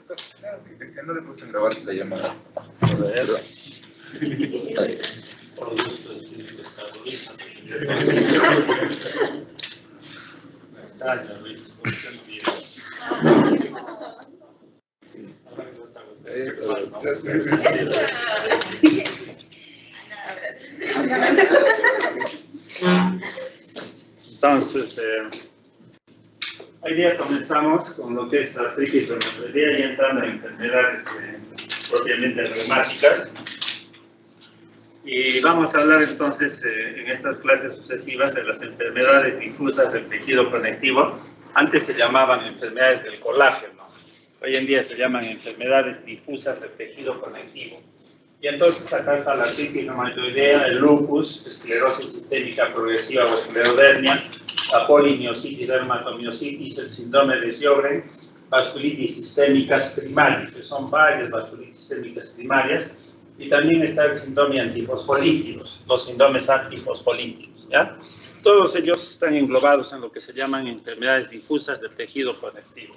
Que no le gusta grabar la llamada. Entonces, hoy día comenzamos con lo que es artritis reumatoidea y entrando en enfermedades propiamente reumáticas. Y vamos a hablar entonces en estas clases sucesivas de las enfermedades difusas del tejido conectivo. Antes se llamaban enfermedades del colágeno, hoy en día se llaman enfermedades difusas del tejido conectivo. Y entonces acá está la artritis reumatoidea, el lupus, esclerosis sistémica progresiva o esclerodermia, la polimiositis, dermatomiositis, el síndrome de Sjögren, vasculitis sistémicas primarias, que son varias vasculitis sistémicas primarias, y también está el síndrome antifosfolípidos, los síndromes antifosfolípidos, ¿ya? Todos ellos están englobados en lo que se llaman enfermedades difusas del tejido conectivo.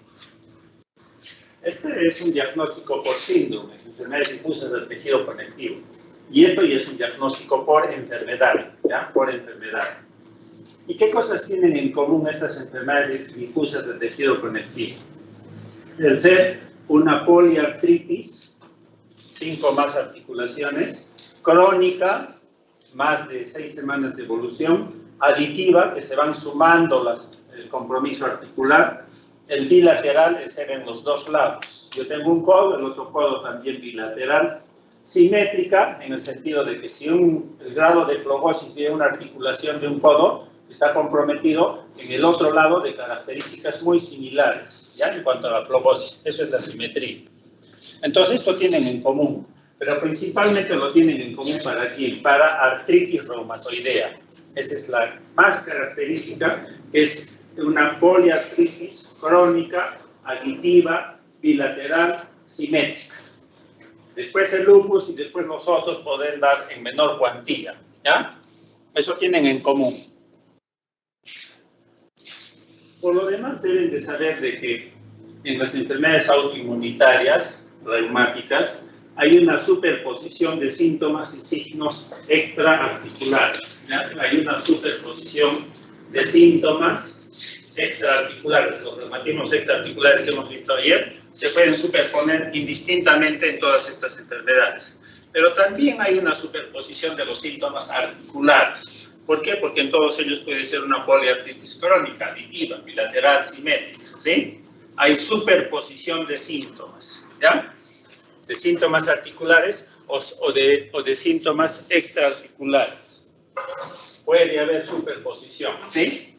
Este es un diagnóstico por síndrome, enfermedades difusas del tejido conectivo. Y esto ya es un diagnóstico por enfermedad, ¿ya? Por enfermedad. ¿Y qué cosas tienen en común estas enfermedades difusas del tejido conectivo? El ser una poliartritis, 5 más articulaciones, crónica, más de 6 semanas de evolución, aditiva, que se van sumando el compromiso articular, el bilateral es ser en los dos lados. Yo tengo un codo, el otro codo también bilateral. Simétrica, en el sentido de que si el grado de flogosis de una articulación de un codo está comprometido en el otro lado de características muy similares, ¿ya? En cuanto a la flogosis. Eso es la simetría. Entonces, esto tienen en común, pero principalmente lo tienen en común ¿para quién? Para artritis reumatoidea. Esa es la más característica, que es una poliartritis crónica, aditiva, bilateral, simétrica. Después el lupus y después los otros pueden dar en menor cuantía, ¿ya? Eso tienen en común. Por lo demás, deben de saber de que en las enfermedades autoinmunitarias reumáticas hay una superposición de síntomas y signos extraarticulares, ¿ya? Hay una superposición de síntomas extraarticulares. Los reumatismos extraarticulares que hemos visto ayer se pueden superponer indistintamente en todas estas enfermedades. Pero también hay una superposición de los síntomas articulares. ¿Por qué? Porque en todos ellos puede ser una poliartritis crónica, aditiva, bilateral, simétrica, ¿sí? Hay superposición de síntomas, ¿ya? De síntomas articulares o de síntomas extraarticulares. Puede haber superposición, ¿sí?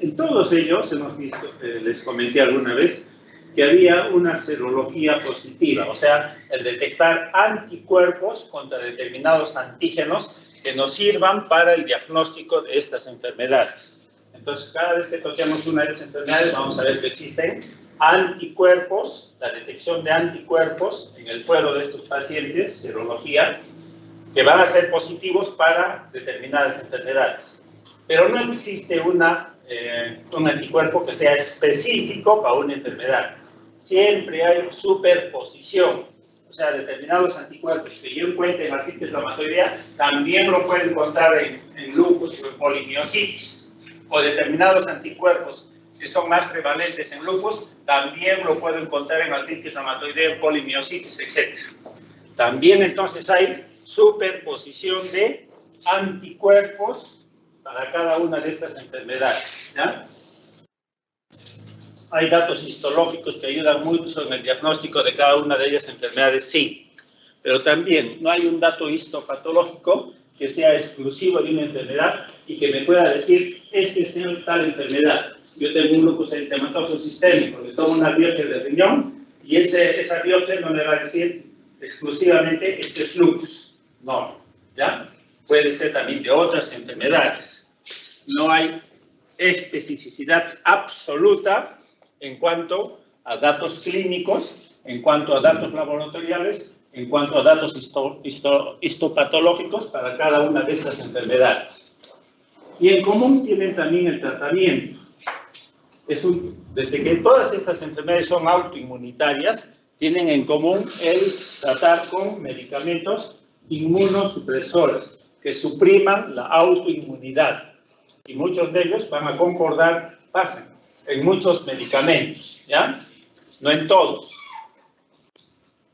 En todos ellos hemos visto, les comenté alguna vez, que había una serología positiva, o sea, el detectar anticuerpos contra determinados antígenos que nos sirvan para el diagnóstico de estas enfermedades. Entonces, cada vez que toquemos una de estas enfermedades, vamos a ver que existen anticuerpos, la detección de anticuerpos en el fuero de estos pacientes, serología, que van a ser positivos para determinadas enfermedades. Pero no existe un anticuerpo que sea específico para una enfermedad. Siempre hay superposición. O sea, determinados anticuerpos que yo encuentre en artritis reumatoidea también lo puedo encontrar en lupus o en polimiositis. O determinados anticuerpos que son más prevalentes en lupus también lo puedo encontrar en artritis reumatoidea, en polimiositis, etc. También entonces hay superposición de anticuerpos para cada una de estas enfermedades, ¿ya? Hay datos histológicos que ayudan mucho en el diagnóstico de cada una de ellas enfermedades, sí. Pero también no hay un dato histopatológico que sea exclusivo de una enfermedad y que me pueda decir, este es tal enfermedad. Yo tengo un lupus eritematoso sistémico, le tomo una biopsia de riñón y esa biopsia no me va a decir exclusivamente este es lupus. No, ¿ya? Puede ser también de otras enfermedades. No hay especificidad absoluta en cuanto a datos clínicos, en cuanto a datos laboratoriales, en cuanto a datos histopatológicos para cada una de estas enfermedades. Y en común tienen también el tratamiento. desde que todas estas enfermedades son autoinmunitarias, tienen en común el tratar con medicamentos inmunosupresores que supriman la autoinmunidad. Y muchos de ellos van a concordar, pasan en muchos medicamentos, ¿ya? No en todos,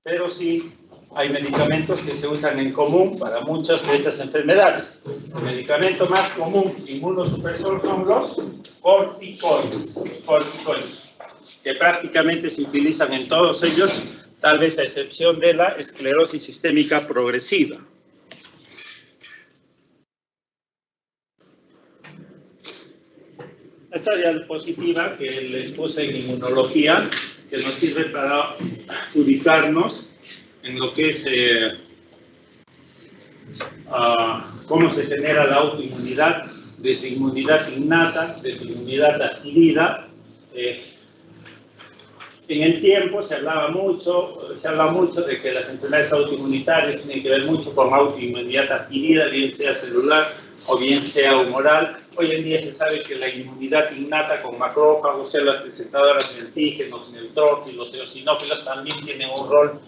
pero sí hay medicamentos que se usan en común para muchas de estas enfermedades. El medicamento más común inmunosupresor son los corticoides, que prácticamente se utilizan en todos ellos, tal vez a excepción de la esclerosis sistémica progresiva. Esta diapositiva que les puse en inmunología, que nos sirve para ubicarnos en lo que es cómo se genera la autoinmunidad, desde inmunidad innata, desde inmunidad adquirida. En el tiempo se habla mucho de que las enfermedades autoinmunitarias tienen que ver mucho con autoinmunidad adquirida, bien sea celular o bien sea humoral. Hoy en día se sabe que la inmunidad innata con macrófagos, células presentadoras de antígenos, neutrófilos, eosinófilos también tienen un rol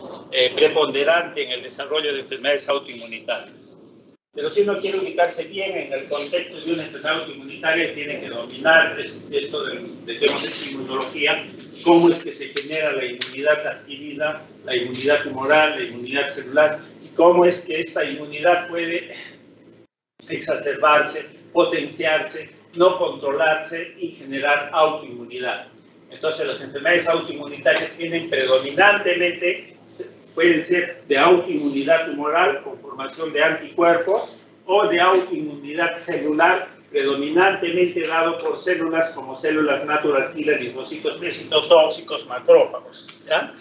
preponderante en el desarrollo de enfermedades autoinmunitarias. Pero si uno quiere ubicarse bien en el contexto de una enfermedad autoinmunitaria, tiene que dominar esto de que hemos hecho inmunología, cómo es que se genera la inmunidad adquirida, la inmunidad humoral, la inmunidad celular, y cómo es que esta inmunidad puede exacerbarse, potenciarse, no controlarse y generar autoinmunidad. Entonces, las enfermedades autoinmunitarias tienen predominantemente, pueden ser de autoinmunidad humoral con formación de anticuerpos o de autoinmunidad celular predominantemente dado por células como células natural killer, linfocitos T, citotóxicos, macrófagos, ¿ya?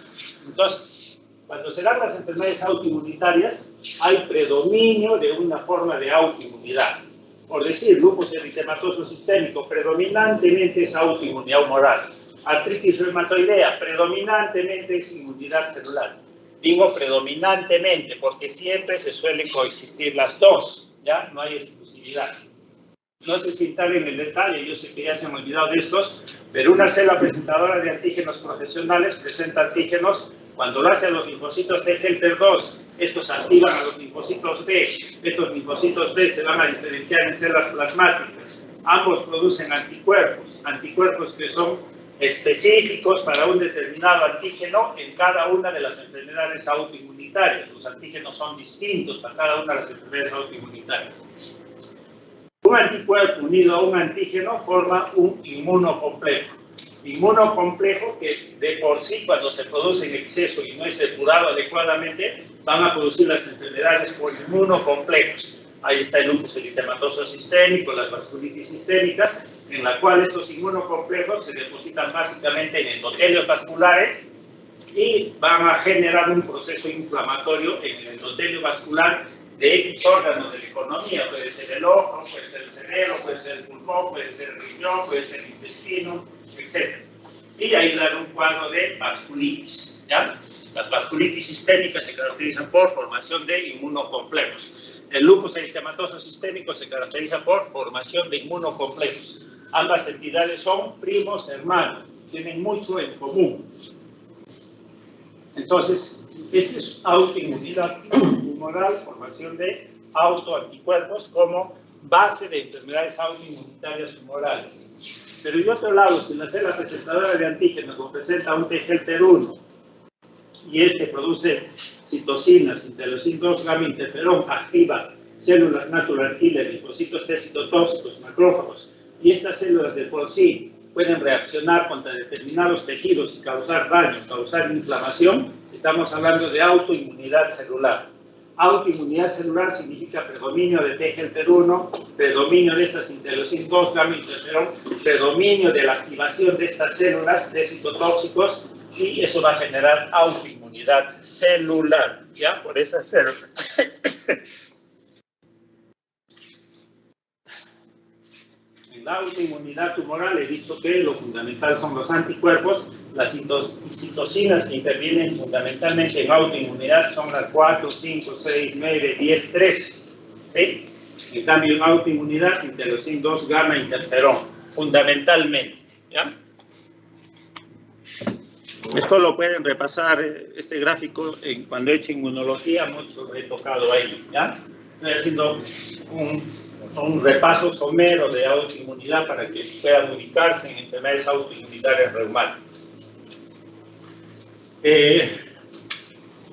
Entonces, cuando se dan las enfermedades autoinmunitarias, hay predominio de una forma de autoinmunidad. Por decir, lupus eritematoso sistémico, predominantemente es autoinmunidad humoral. Artritis reumatoidea, predominantemente es inmunidad celular. Digo predominantemente porque siempre se suelen coexistir las dos, ¿ya? No hay exclusividad. No sé si entrar en el detalle, yo sé que ya se han olvidado de estos, pero una célula presentadora de antígenos profesionales presenta antígenos cuando lo hace a los linfocitos T helper 2, estos activan a los linfocitos B, estos linfocitos B se van a diferenciar en células plasmáticas, ambos producen anticuerpos que son específicos para un determinado antígeno en cada una de las enfermedades autoinmunitarias. Los antígenos son distintos para cada una de las enfermedades autoinmunitarias. Un anticuerpo unido a un antígeno forma un inmunocomplejo. Inmunocomplejo que de por sí, cuando se produce en exceso y no es depurado adecuadamente, van a producir las enfermedades por inmunocomplejos. Ahí está el lupus eritematoso sistémico, las vasculitis sistémicas, en la cual estos inmunocomplejos se depositan básicamente en endotelios vasculares y van a generar un proceso inflamatorio en el endotelio vascular de X órgano de la economía. Puede ser el ojo, puede ser el cerebro, puede ser el pulmón, puede ser el riñón, puede ser el intestino, etc. Y ahí dan un cuadro de vasculitis, ¿ya? Las vasculitis sistémicas se caracterizan por formación de inmunocomplejos. El lupus eritematoso sistémico se caracteriza por formación de inmunocomplejos. Ambas entidades son primos hermanos, tienen mucho en común. Entonces, esto es autoinmunidad humoral, formación de autoanticuerpos como base de enfermedades autoinmunitarias humorales. Pero de otro lado, si la célula presentadora de antígenos presenta un T helper 1 y este produce citocinas, interleucin 2 gamma interferón, activa células natural killer, linfocitos T citotóxicos, macrófagos, y estas células de por sí pueden reaccionar contra determinados tejidos y causar daño, causar inflamación, estamos hablando de autoinmunidad celular. Autoinmunidad celular significa predominio de T helper 1, predominio de estas interleucin 2 gamma interferón, predominio de la activación de estas células de citotóxicos, y eso va a generar autoinmunidad celular, ¿ya? Por esas células. En la autoinmunidad tumoral he dicho que lo fundamental son los anticuerpos. Las citocinas que intervienen fundamentalmente en autoinmunidad son las 4, 5, 6, 9, 10, 13. ¿Sí? En cambio, en autoinmunidad, interleucin 2 gamma interferón, fundamentalmente, ¿ya? Esto lo pueden repasar, este gráfico, cuando he hecho inmunología, mucho lo he tocado ahí, ¿ya? Estoy haciendo un repaso somero de autoinmunidad para que puedan ubicarse en enfermedades autoinmunitarias reumáticas.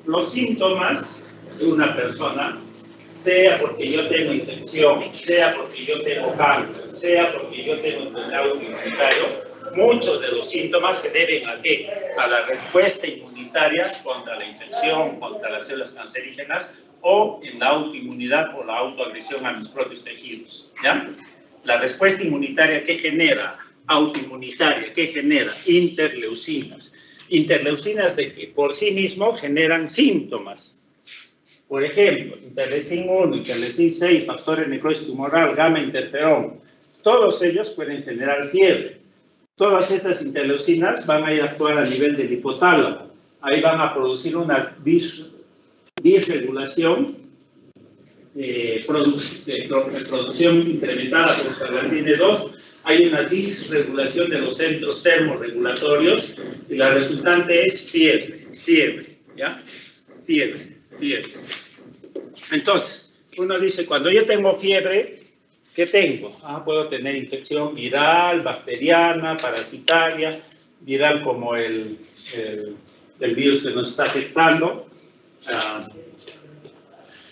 Los síntomas de una persona, sea porque yo tengo infección, sea porque yo tengo cáncer, sea porque yo tengo enfermedad autoinmunitaria, muchos de los síntomas se deben ¿a qué? A la respuesta inmunitaria contra la infección, contra las células cancerígenas o en la autoinmunidad por la autoagresión a mis propios tejidos, ¿ya? La respuesta inmunitaria, ¿qué genera? Autoinmunitaria, ¿qué genera? Interleucinas. Interleucinas de que por sí mismo generan síntomas. Por ejemplo, interleucin 1, interleucin 6, factores necrosis tumoral, gamma interferón. Todos ellos pueden generar fiebre. Todas estas interleucinas van a ir a actuar a nivel del hipotálamo. Ahí van a producir una disregulación, producción incrementada por escarlatina 2. Hay una disregulación de los centros termorregulatorios y la resultante es fiebre, ¿ya? Fiebre. Entonces, uno dice, cuando yo tengo fiebre, ¿qué tengo? Puedo tener infección viral, bacteriana, parasitaria, viral como el virus que nos está afectando.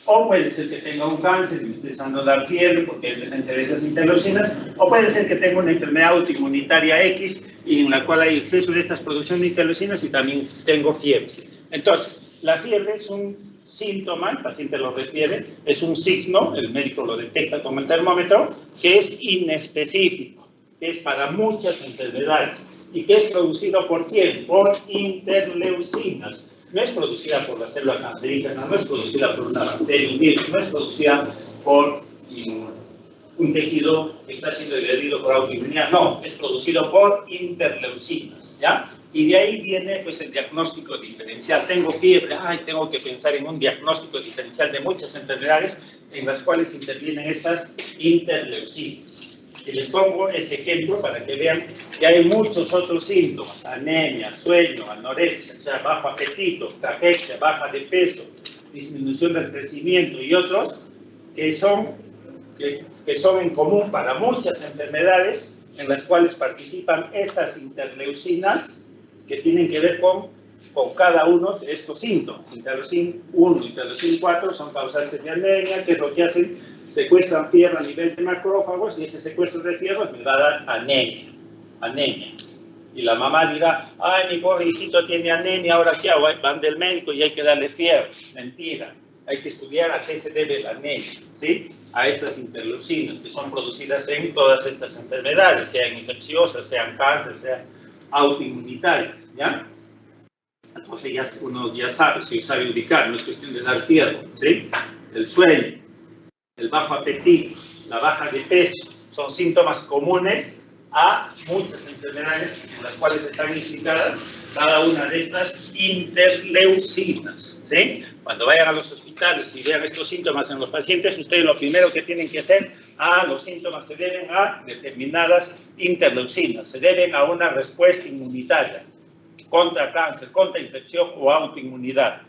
O puede ser que tenga un cáncer y me esté empezando a dar fiebre porque hay presencia de esas interleucinas. O puede ser que tenga una enfermedad autoinmunitaria X y en la cual hay exceso de estas producciones de interleucinas y también tengo fiebre. Entonces, la fiebre es un síntoma, el paciente lo refiere, es un signo, el médico lo detecta con el termómetro, que es inespecífico, que es para muchas enfermedades y que es producido ¿por quién? Por interleucinas. No es producida por la célula cancerígena, no es producida por una bacteria, un virus, no es producida por un tejido que está siendo agredido por autoinmunidad, no, es producido por interleucinas, ¿ya? Y de ahí viene pues el diagnóstico diferencial. Tengo fiebre, tengo que pensar en un diagnóstico diferencial de muchas enfermedades en las cuales intervienen estas interleucinas. Y les pongo ese ejemplo para que vean que hay muchos otros síntomas: anemia, sueño, anorexia, o sea, bajo apetito, cachexia, baja de peso, disminución del crecimiento y otros que son en común para muchas enfermedades en las cuales participan estas interleucinas que tienen que ver con cada uno de estos síntomas. Interleucin 1, interleucin 4 son causantes de anemia, que es lo que hacen, secuestran fierro a nivel de macrófagos y ese secuestro de fierro me va a dar anemia. Y la mamá dirá, mi pobre hijito tiene anemia, ¿ahora qué hago? Van del médico y hay que darle fierro. Mentira. Hay que estudiar a qué se debe la anemia, ¿sí? A estas interleucinas que son producidas en todas estas enfermedades, sean infecciosas, sean cáncer, sean autoinmunitarias, ¿ya? Entonces uno ya sabe, si sabe ubicar, no es cuestión de dar fierro, ¿sí? El sueño, el bajo apetito, la baja de peso, son síntomas comunes a muchas enfermedades en las cuales están implicadas cada una de estas interleucinas, ¿sí? Cuando vayan a los hospitales y vean estos síntomas en los pacientes, ustedes lo primero que tienen que hacer, los síntomas se deben a determinadas interleucinas, se deben a una respuesta inmunitaria contra cáncer, contra infección o autoinmunidad.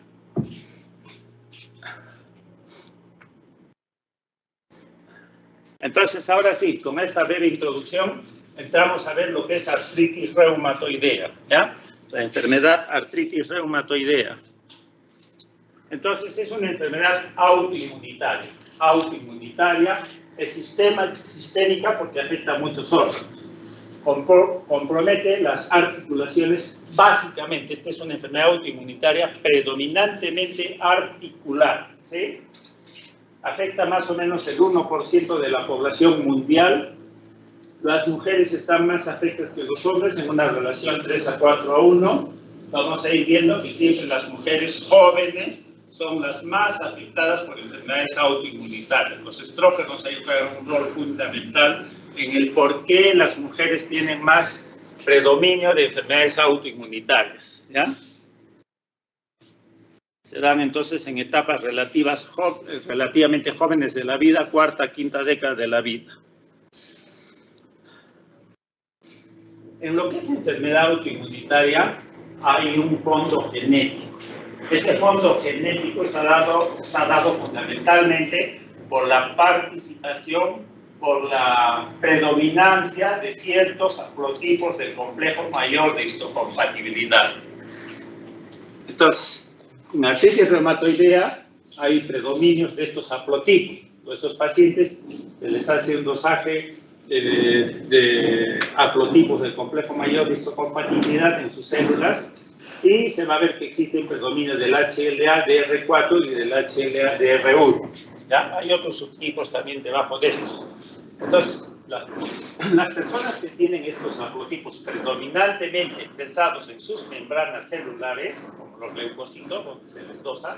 Entonces, ahora sí, con esta breve introducción, entramos a ver lo que es artritis reumatoidea, ¿ya? La enfermedad artritis reumatoidea. Entonces, es una enfermedad autoinmunitaria. Autoinmunitaria, es sistémica porque afecta a muchos órganos. Compromete las articulaciones básicamente. Esta es una enfermedad autoinmunitaria predominantemente articular, ¿sí? Afecta más o menos el 1% de la población mundial. Las mujeres están más afectadas que los hombres en una relación 3:4:1. Vamos a ir viendo que siempre las mujeres jóvenes son las más afectadas por enfermedades autoinmunitarias. Los estrógenos ahí juegan un rol fundamental en el por qué las mujeres tienen más predominio de enfermedades autoinmunitarias, ¿ya? Se dan entonces en etapas relativamente jóvenes de la vida, cuarta, quinta década de la vida. En lo que es enfermedad autoinmunitaria, hay un fondo genético. Ese fondo genético está dado fundamentalmente por la participación, por la predominancia de ciertos haplotipos del complejo mayor de histocompatibilidad. Entonces, en artritis reumatoidea hay predominios de estos haplotipos. A estos pacientes se les hace un dosaje de haplotipos del complejo mayor de histocompatibilidad en sus células y se va a ver que existen predominios del HLA DR4 y del HLA DR1. ¿Ya? Hay otros subtipos también debajo de estos. Entonces, las personas que tienen estos haplotipos predominantemente expresados en sus membranas celulares, como los leucocitos, donde se les dosa,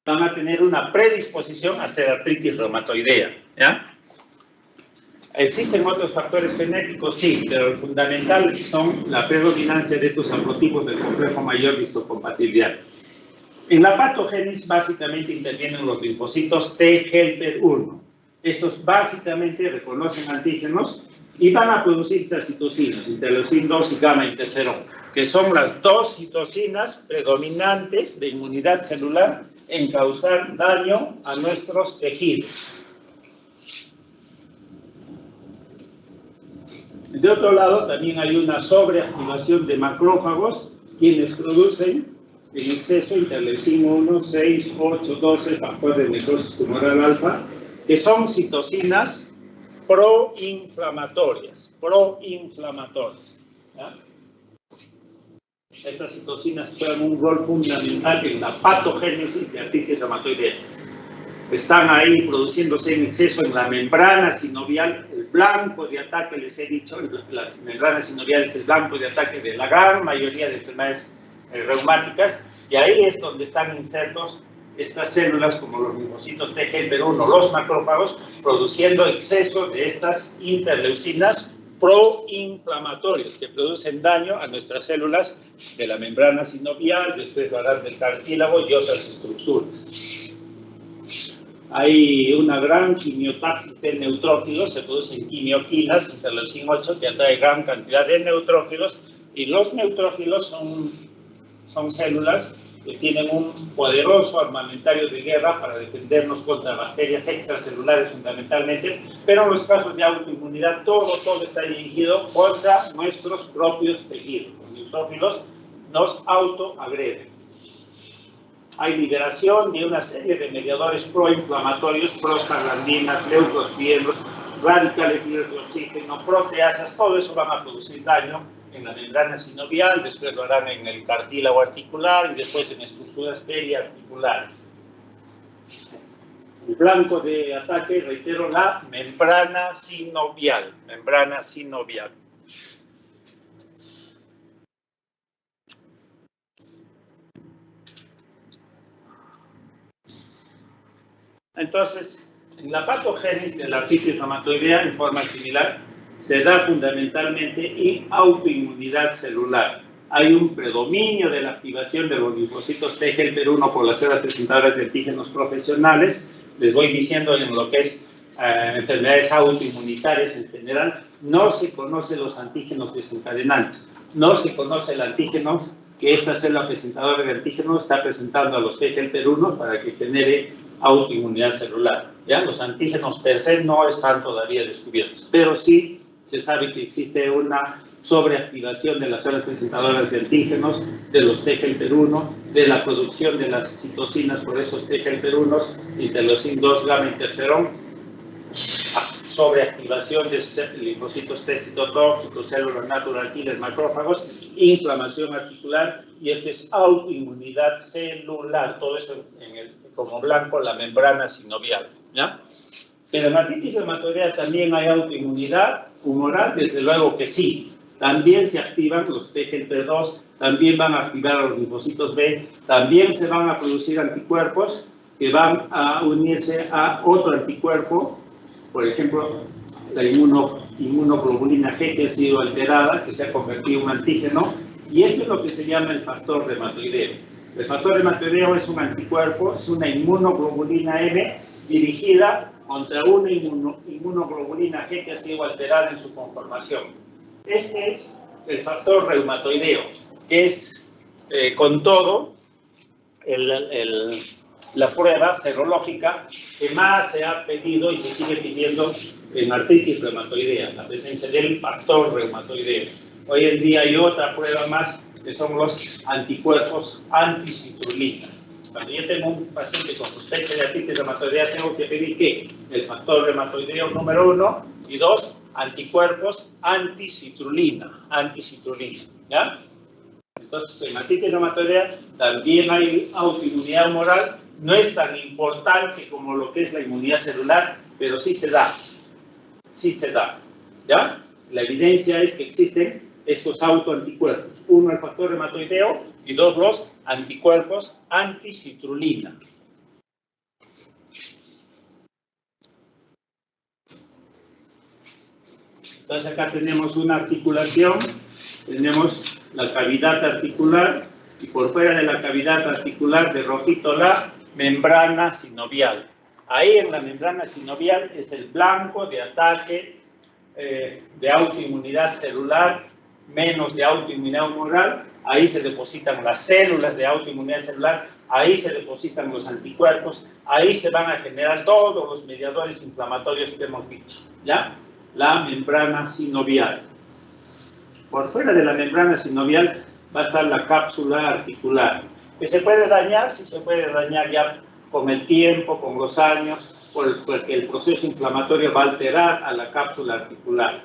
van a tener una predisposición a hacer artritis reumatoidea. ¿Ya? ¿Existen otros factores genéticos? Sí, pero el fundamental son la predominancia de estos haplotipos del complejo mayor de histocompatibilidad. En la patogénesis básicamente intervienen los linfocitos T helper 1. Estos básicamente reconocen antígenos y van a producir estas citocinas, interleucin 2 y gamma interferón, que son las dos citocinas predominantes de inmunidad celular en causar daño a nuestros tejidos. De otro lado, también hay una sobreactivación de macrófagos, quienes producen en exceso interleucin 1, 6, 8, 12, factor de necrosis tumoral alfa, que son citocinas proinflamatorias. ¿Ya? Estas citocinas juegan un rol fundamental en la patogénesis de artritis reumatoidea. Están ahí produciéndose en exceso en la membrana sinovial. El blanco de ataque, les he dicho, la membrana sinovial es el blanco de ataque de la gran mayoría de enfermedades reumáticas, y ahí es donde están insertos estas células como los linfocitos T helper 1, los macrófagos, produciendo exceso de estas interleucinas proinflamatorias que producen daño a nuestras células de la membrana sinovial, después del cartílago y otras estructuras. Hay una gran quimiotaxis de neutrófilos, se producen quimioquinas, interleucin 8, que atrae gran cantidad de neutrófilos, y los neutrófilos son células que tienen un poderoso armamentario de guerra para defendernos contra bacterias extracelulares fundamentalmente, pero en los casos de autoinmunidad todo está dirigido contra nuestros propios tejidos. Los neutrófilos nos autoagreden. Hay liberación de una serie de mediadores proinflamatorios, prostaglandinas, leucotrienos, radicales libres de oxígeno, proteasas, todo eso van a producir daño en la membrana sinovial, después lo harán en el cartílago articular y después en estructuras periarticulares. El blanco de ataque, reitero, la membrana sinovial. Entonces, en la patogénesis de la artritis reumatoidea, en forma similar, se da fundamentalmente en autoinmunidad celular. Hay un predominio de la activación de los linfocitos T helper 1 por las células presentadoras de antígenos profesionales. Les voy diciendo en lo que es enfermedades autoinmunitarias en general, no se conocen los antígenos desencadenantes. No se conoce el antígeno que esta célula presentadora de antígeno está presentando a los T helper 1 para que genere autoinmunidad celular. ¿Ya? Los antígenos per se no están todavía descubiertos, pero sí se sabe que existe una sobreactivación de las células presentadoras de antígenos, de los T helper 1, de la producción de las citocinas por estos T helper 1, interleucin 2, gamma interferón, sobreactivación de linfocitos T citotóxicos, células natural killer, macrófagos, inflamación articular, y esto es autoinmunidad celular, todo eso como blanco, la membrana sinovial, ¿ya? Pero en la artritis reumatoidea también hay autoinmunidad humoral, desde luego que sí. También se activan los T helper 2, también van a activar a los linfocitos B, también se van a producir anticuerpos que van a unirse a otro anticuerpo, por ejemplo, la inmunoglobulina G, que ha sido alterada, que se ha convertido en un antígeno, y esto es lo que se llama el factor reumatoideo. El factor reumatoideo es un anticuerpo, es una inmunoglobulina M dirigida contra una inmunoglobulina G que ha sido alterada en su conformación. Este es el factor reumatoideo, que es con todo la prueba serológica que más se ha pedido y se sigue pidiendo en artritis reumatoidea, la presencia del factor reumatoideo. Hoy en día hay otra prueba más, que son los anticuerpos anticitrulina. Cuando yo tengo un paciente con sospecha de artritis reumatoidea, tengo que pedir que el factor reumatoideo número 1 y 2, anticuerpos anticitrulina, ¿ya? Entonces, en artritis reumatoidea también hay autoinmunidad humoral. No es tan importante como lo que es la inmunidad celular, pero sí se da, ¿ya? La evidencia es que existen estos autoanticuerpos. Uno, el factor reumatoideo, y dos, los anticuerpos anticitrulina. Entonces acá tenemos una articulación, tenemos la cavidad articular, y por fuera de la cavidad articular de rojito la membrana sinovial. Ahí en la membrana sinovial es el blanco de ataque de autoinmunidad celular, menos de autoinmunidad humoral. Ahí se depositan las células de autoinmunidad celular, ahí se depositan los anticuerpos, ahí se van a generar todos los mediadores inflamatorios que hemos dicho, ¿ya? La membrana sinovial. Por fuera de la membrana sinovial va a estar la cápsula articular, que se puede dañar, sí se puede dañar ya con el tiempo, con los años, porque el proceso inflamatorio va a alterar a la cápsula articular.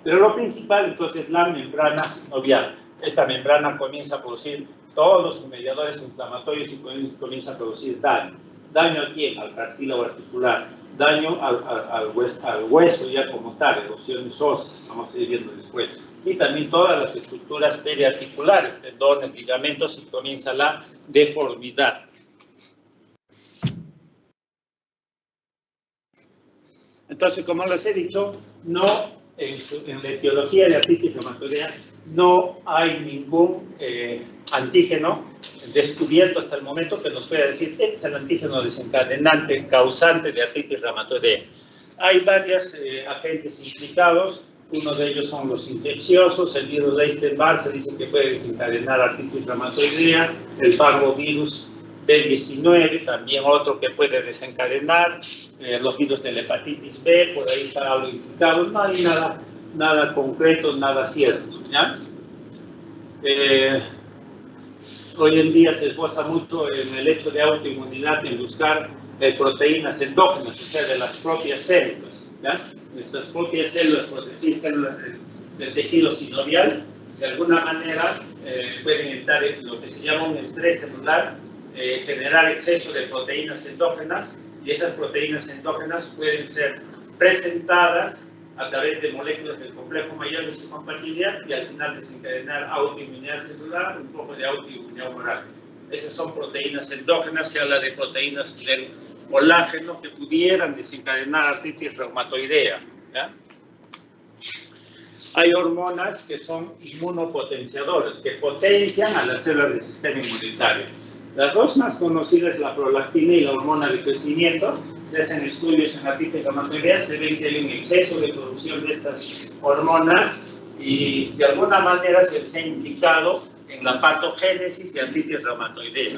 Pero lo principal, entonces, es la membrana sinovial. Esta membrana comienza a producir todos sus mediadores inflamatorios y comienza a producir daño. ¿Daño a quién? Al cartílago articular. Daño al hueso ya como tal, erosiones óseas, vamos a ir viendo después. Y también todas las estructuras periarticulares, tendones, ligamentos, y comienza la deformidad. Entonces, como les he dicho, no en la etiología de artritis reumatoidea no hay ningún antígeno descubierto hasta el momento que nos pueda decir este es el antígeno desencadenante causante de artritis reumatoidea. Hay varios agentes implicados, uno de ellos son los infecciosos, el virus de Epstein-Barr se dice que puede desencadenar artritis reumatoidea, el parvovirus B19, también otro que puede desencadenar, los virus de la hepatitis B, por ahí está algo implicado, no hay nada concreto, nada cierto, ¿ya? Hoy en día se esboza mucho en el hecho de autoinmunidad en buscar proteínas endógenas, o sea, de las propias células, ¿ya? Nuestras propias células, por decir células del tejido sinovial, de alguna manera pueden entrar en lo que se llama un estrés celular, generar exceso de proteínas endógenas, y esas proteínas endógenas pueden ser presentadas a través de moléculas del complejo mayor de histocompatibilidad y al final desencadenar autoinmunidad celular, un poco de autoinmunidad humoral. Esas son proteínas endógenas, se habla de proteínas del colágeno que pudieran desencadenar artritis reumatoidea, ¿ya? Hay hormonas que son inmunopotenciadoras, que potencian a las células del sistema inmunitario. Las dos más conocidas, la prolactina y la hormona de crecimiento, se hacen estudios en artritis reumatoidea, se ve que hay un exceso de producción de estas hormonas y de alguna manera se ha indicado en la patogénesis de artritis reumatoidea.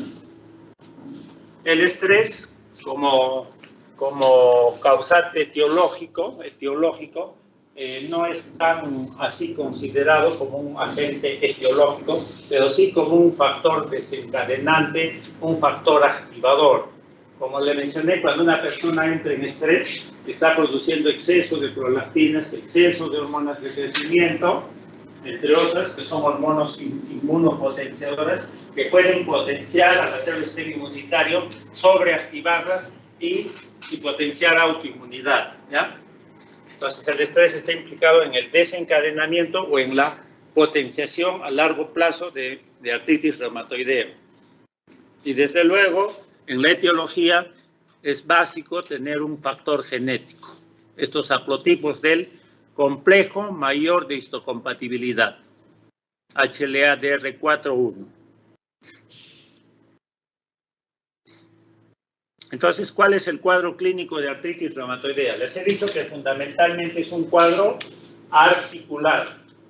El estrés como causante etiológico no es tan así considerado como un agente etiológico, pero sí como un factor desencadenante, un factor activador. Como le mencioné, cuando una persona entra en estrés, está produciendo exceso de prolactinas, exceso de hormonas de crecimiento, entre otras, que son hormonas inmunopotenciadoras, que pueden potenciar a las células del sistema inmunitario, sobreactivarlas y potenciar autoinmunidad, ¿ya? Entonces, el estrés está implicado en el desencadenamiento o en la potenciación a largo plazo de artritis reumatoidea. Y desde luego, en la etiología es básico tener un factor genético. Estos haplotipos del complejo mayor de histocompatibilidad, HLA-DR4-1. Entonces, ¿cuál es el cuadro clínico de artritis reumatoidea? Les he dicho que fundamentalmente es un cuadro articular.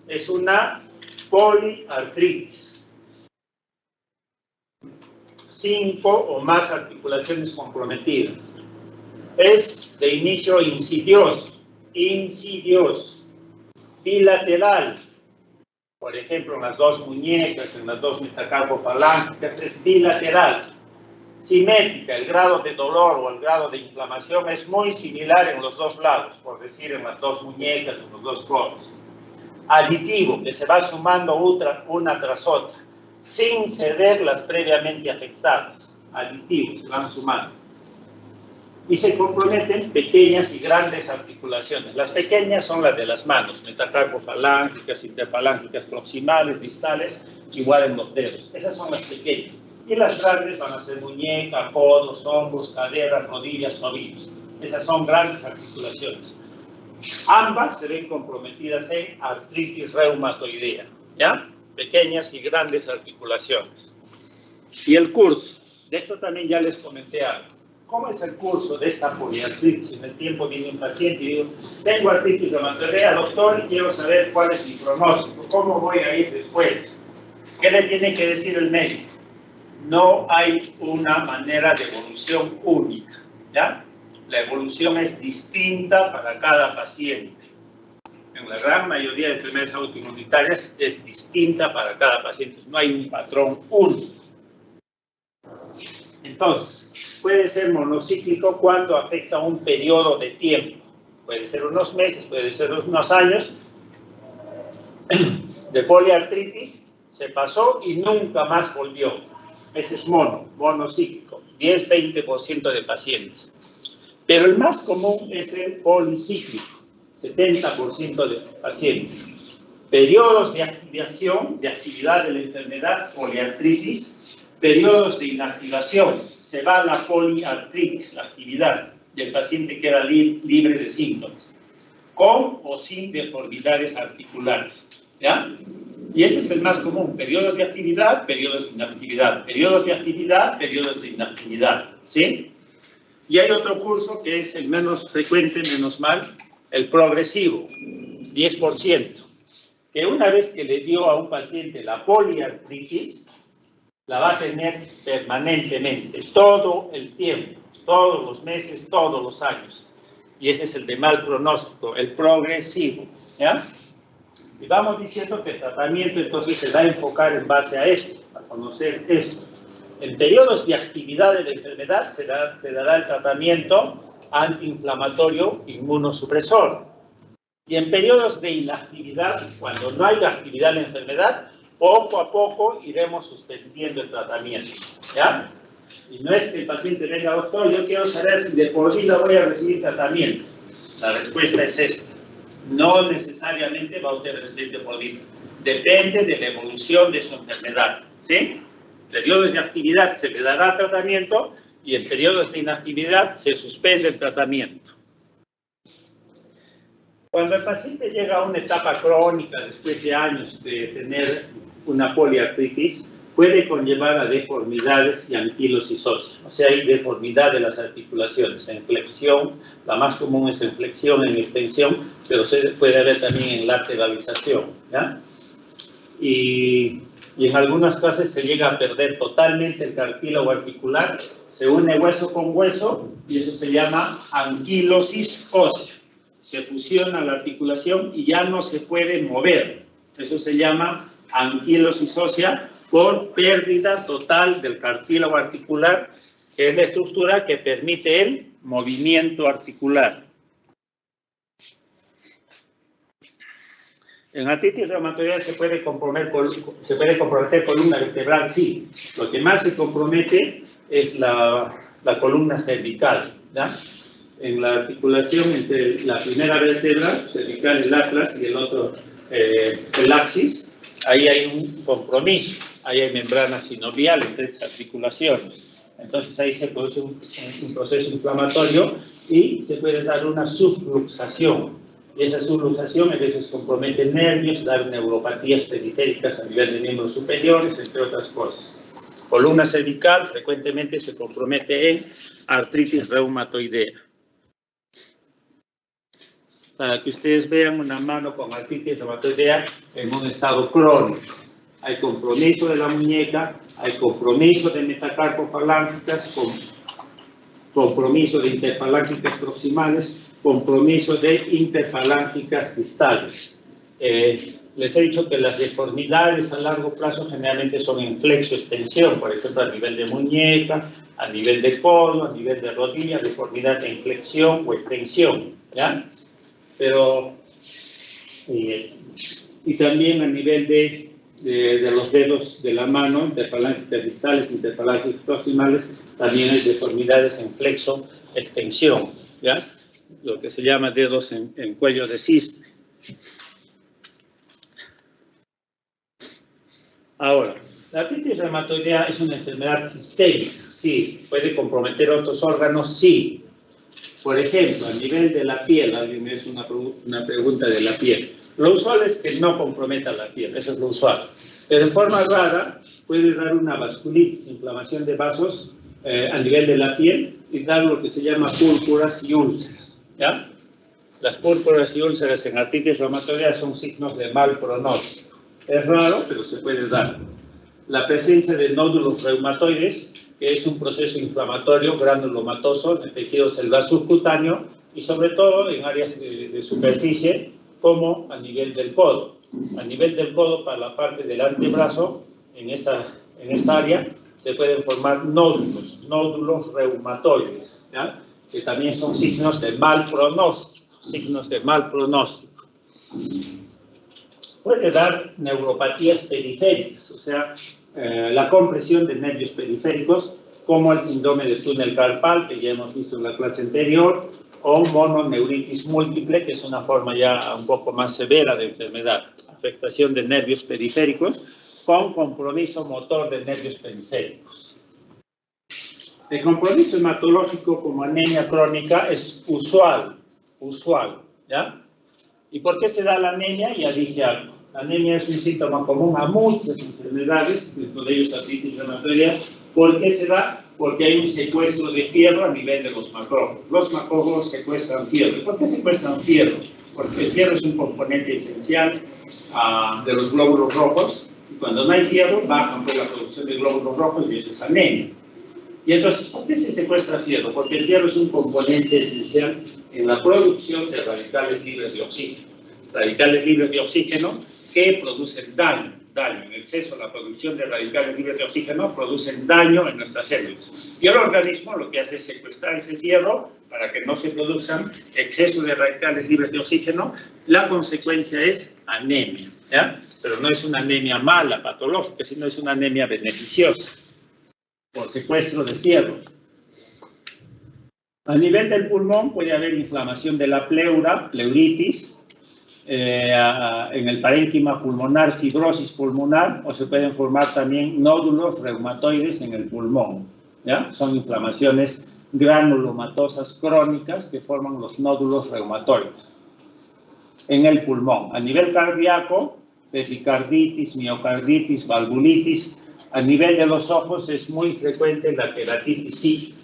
es una poliartritis. 5 o más articulaciones comprometidas. Es de inicio insidioso, bilateral. Por ejemplo, en las dos muñecas, en las dos metacarpofalángicas, es bilateral. Simétrica, el grado de dolor o el grado de inflamación es muy similar en los dos lados, por decir, en las dos muñecas, en los dos codos. Aditivo, que se va sumando una tras otra, sin ceder las previamente afectadas. Aditivos, se van sumando. Y se comprometen pequeñas y grandes articulaciones. Las pequeñas son las de las manos, metacarpofalángicas, interfalángicas proximales, distales, igual en los dedos. Esas son las pequeñas. Y las grandes van a ser muñeca, codos, hombros, caderas, rodillas, tobillos. Esas son grandes articulaciones. Ambas se ven comprometidas en artritis reumatoidea, ¿ya? Pequeñas y grandes articulaciones. Y el curso, de esto también ya les comenté algo. ¿Cómo es el curso de esta poliartritis? En el tiempo viene un paciente y digo, tengo artritis reumatoidea, doctor, y quiero saber cuál es mi pronóstico, cómo voy a ir después. ¿Qué le tiene que decir el médico? No hay una manera de evolución única, ¿ya? La evolución es distinta para cada paciente. En la gran mayoría de enfermedades autoinmunitarias es distinta para cada paciente. No hay un patrón único. Entonces, puede ser monocíclico cuando afecta un periodo de tiempo. Puede ser unos meses, puede ser unos años. De poliartritis se pasó y nunca más volvió. Ese es monocíclico, 10-20% de pacientes. Pero el más común es el policíclico, 70% de pacientes. Periodos de activación, de actividad de la enfermedad, poliartritis, periodos de inactivación, se va la poliartritis, la actividad, y el paciente queda libre de síntomas, con o sin deformidades articulares, ¿ya? Y ese es el más común, periodos de actividad, periodos de inactividad, periodos de actividad, periodos de inactividad, ¿sí? Y hay otro curso que es el menos frecuente, menos mal, el progresivo, 10%, que una vez que le dio a un paciente la poliartritis, la va a tener permanentemente, todo el tiempo, todos los meses, todos los años. Y ese es el de mal pronóstico, el progresivo, ¿ya? Y vamos diciendo que el tratamiento entonces se va a enfocar en base a esto, a conocer esto. En periodos de actividad de la enfermedad se dará el tratamiento antiinflamatorio inmunosupresor. Y en periodos de inactividad, cuando no hay actividad en la enfermedad, poco a poco iremos suspendiendo el tratamiento, ¿ya? Y no es que el paciente venga, doctor, yo quiero saber si de por vida voy a recibir tratamiento. La respuesta es esta. No necesariamente va a usted recibir de por vida. Depende de la evolución de su enfermedad, ¿sí? Periodos de actividad se le dará tratamiento y en periodos de inactividad se suspende el tratamiento. Cuando el paciente llega a una etapa crónica después de años de tener una poliartritis, puede conllevar a deformidades y anquilosis ósea. O sea, hay deformidad de las articulaciones, en flexión, la más común es en flexión, en extensión, pero se puede haber también en lateralización, ¿ya? Y en algunas casos se llega a perder totalmente el cartílago articular, se une hueso con hueso y eso se llama anquilosis ósea. Se fusiona la articulación y ya no se puede mover. Eso se llama anquilosis ósea por pérdida total del cartílago articular, que es la estructura que permite el movimiento articular. En artritis reumatoidea se puede comprometer columna vertebral, sí. Lo que más se compromete es la columna cervical, ¿ya? En la articulación entre la primera vértebra cervical, el atlas, y el otro, el axis, ahí hay un compromiso, ahí hay membrana sinovial entre esas articulaciones. Entonces ahí se produce un proceso inflamatorio y se puede dar una subluxación. Y esa subluxación a veces compromete nervios, da neuropatías periféricas a nivel de miembros superiores, entre otras cosas. Columna cervical frecuentemente se compromete en artritis reumatoidea. para que ustedes vean una mano con artritis reumatoidea en un estado crónico. Hay compromiso de la muñeca, hay compromiso de metacarpofalángicas, compromiso de interfalángicas proximales, compromiso de interfalángicas distales. Les he dicho que las deformidades a largo plazo generalmente son en flexo-extensión, por ejemplo, a nivel de muñeca, a nivel de codo, a nivel de rodilla, deformidad de inflexión o extensión, ¿ya? Pero, y también a nivel de los dedos de la mano, interfalángicas distales, interfalángicas proximales, también hay deformidades en flexo-extensión, ¿ya? Lo que se llama dedos en cuello de cisne. Ahora, la artritis reumatoidea es una enfermedad sistémica, sí. ¿Puede comprometer otros órganos? Sí. Por ejemplo, a nivel de la piel, alguien me hizo una pregunta de la piel. Lo usual es que no comprometa la piel, eso es lo usual. Pero en forma rara puede dar una vasculitis, inflamación de vasos a nivel de la piel y dar lo que se llama púrpuras y úlceras, ¿ya? Las púrpuras y úlceras en artritis reumatoidea son signos de mal pronóstico. Es raro, pero se puede dar. La presencia de nódulos reumatoides, que es un proceso inflamatorio granulomatoso en el tejido celular subcutáneo y sobre todo en áreas de superficie como a nivel del codo. A nivel del codo, para la parte del antebrazo, en esta área, se pueden formar nódulos reumatoides, ¿ya? Que también son signos de mal pronóstico. Puede dar neuropatías periféricas, o sea, la compresión de nervios periféricos, como el síndrome de túnel carpal, que ya hemos visto en la clase anterior, o mononeuritis múltiple, que es una forma ya un poco más severa de enfermedad, afectación de nervios periféricos con compromiso motor de nervios periféricos. El compromiso hematológico como anemia crónica es usual, ¿ya? ¿Y por qué se da la anemia? Ya dije algo. La anemia es un síntoma común a muchas enfermedades, dentro de ellos artritis reumatoidea. ¿Por qué se da? Porque hay un secuestro de fierro a nivel de los macrófagos. Los macrófagos secuestran fierro. ¿Por qué secuestran fierro? Porque el fierro es un componente esencial de los glóbulos rojos, y cuando no hay fierro, bajan por la producción de glóbulos rojos y eso es anemia. Y entonces, ¿por qué se secuestra fierro? Porque el fierro es un componente esencial en la producción de radicales libres de oxígeno. Radicales libres de oxígeno que producen daño. En exceso, la producción de radicales libres de oxígeno producen daño en nuestras células. Y el organismo lo que hace es secuestrar ese fierro para que no se produzcan exceso de radicales libres de oxígeno. La consecuencia es anemia, ¿ya? Pero no es una anemia mala, patológica, sino es una anemia beneficiosa por secuestro de fierro. A nivel del pulmón puede haber inflamación de la pleura, pleuritis, en el parénquima pulmonar, fibrosis pulmonar, o se pueden formar también nódulos reumatoides en el pulmón, ¿ya? Son inflamaciones granulomatosas crónicas que forman los nódulos reumatoides en el pulmón. A nivel cardíaco, pericarditis, miocarditis, valvulitis. A nivel de los ojos es muy frecuente la queratitis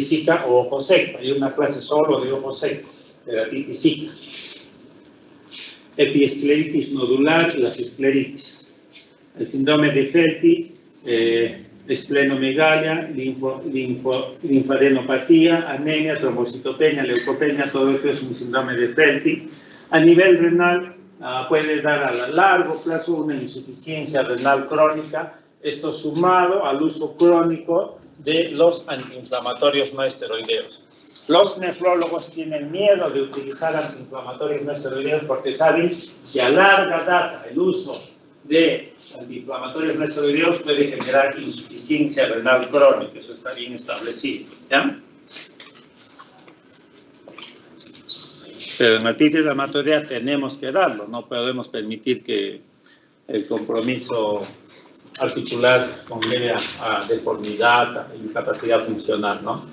zika o ojo seco. Hay una clase solo de ojo seco, queratitis zika. Epiescleritis nodular y las escleritis. El síndrome de Felty, esplenomegalia, linfadenopatía, anemia, trombocitopenia, leucopenia, todo esto es un síndrome de Felty. A nivel renal puede dar a largo plazo una insuficiencia renal crónica, esto sumado al uso crónico de los antiinflamatorios no esteroideos. Los nefrólogos tienen miedo de utilizar antiinflamatorios no esteroideos porque saben que a larga data el uso de antiinflamatorios no esteroideos puede generar insuficiencia renal crónica, eso está bien establecido, ¿ya? Pero en artritis reumatoidea tenemos que darlo, no podemos permitir que el compromiso articular conlleve a deformidad, a incapacidad funcional, ¿no?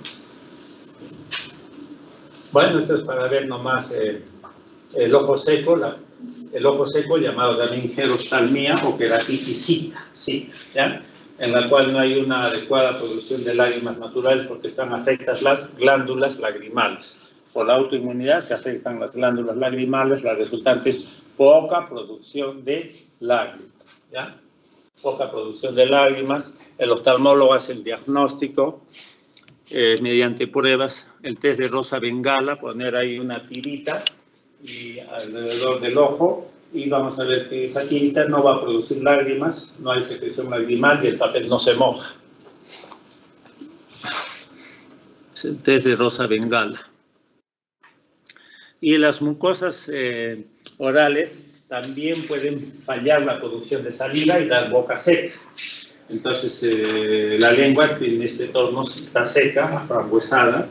Bueno, esto es para ver nomás el ojo seco, llamado también geroftalmía o queratitis zika, ¿ya? En la cual no hay una adecuada producción de lágrimas naturales porque están afectadas las glándulas lagrimales. Por la autoinmunidad se afectan las glándulas lagrimales, la resultante es poca producción de lágrimas, ¿ya? Poca producción de lágrimas. El oftalmólogo hace el diagnóstico mediante pruebas, el test de rosa bengala, poner ahí una tirita y alrededor del ojo, y vamos a ver que esa tirita no va a producir lágrimas, no hay secreción lagrimal y el papel no se moja. Es el test de rosa bengala. Y las mucosas orales también pueden fallar la producción de saliva y dar boca seca. Entonces, la lengua en este torno está seca, aframbuesada,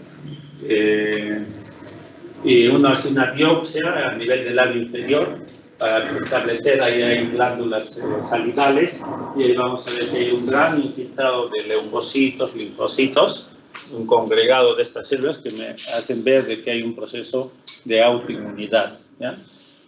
y uno hace una biopsia a nivel del labio inferior para establecer ahí hay glándulas salivales, y ahí vamos a ver que hay un gran infiltrado de leucocitos, linfocitos, un congregado de estas células que me hacen ver de que hay un proceso de autoinmunidad, ¿ya?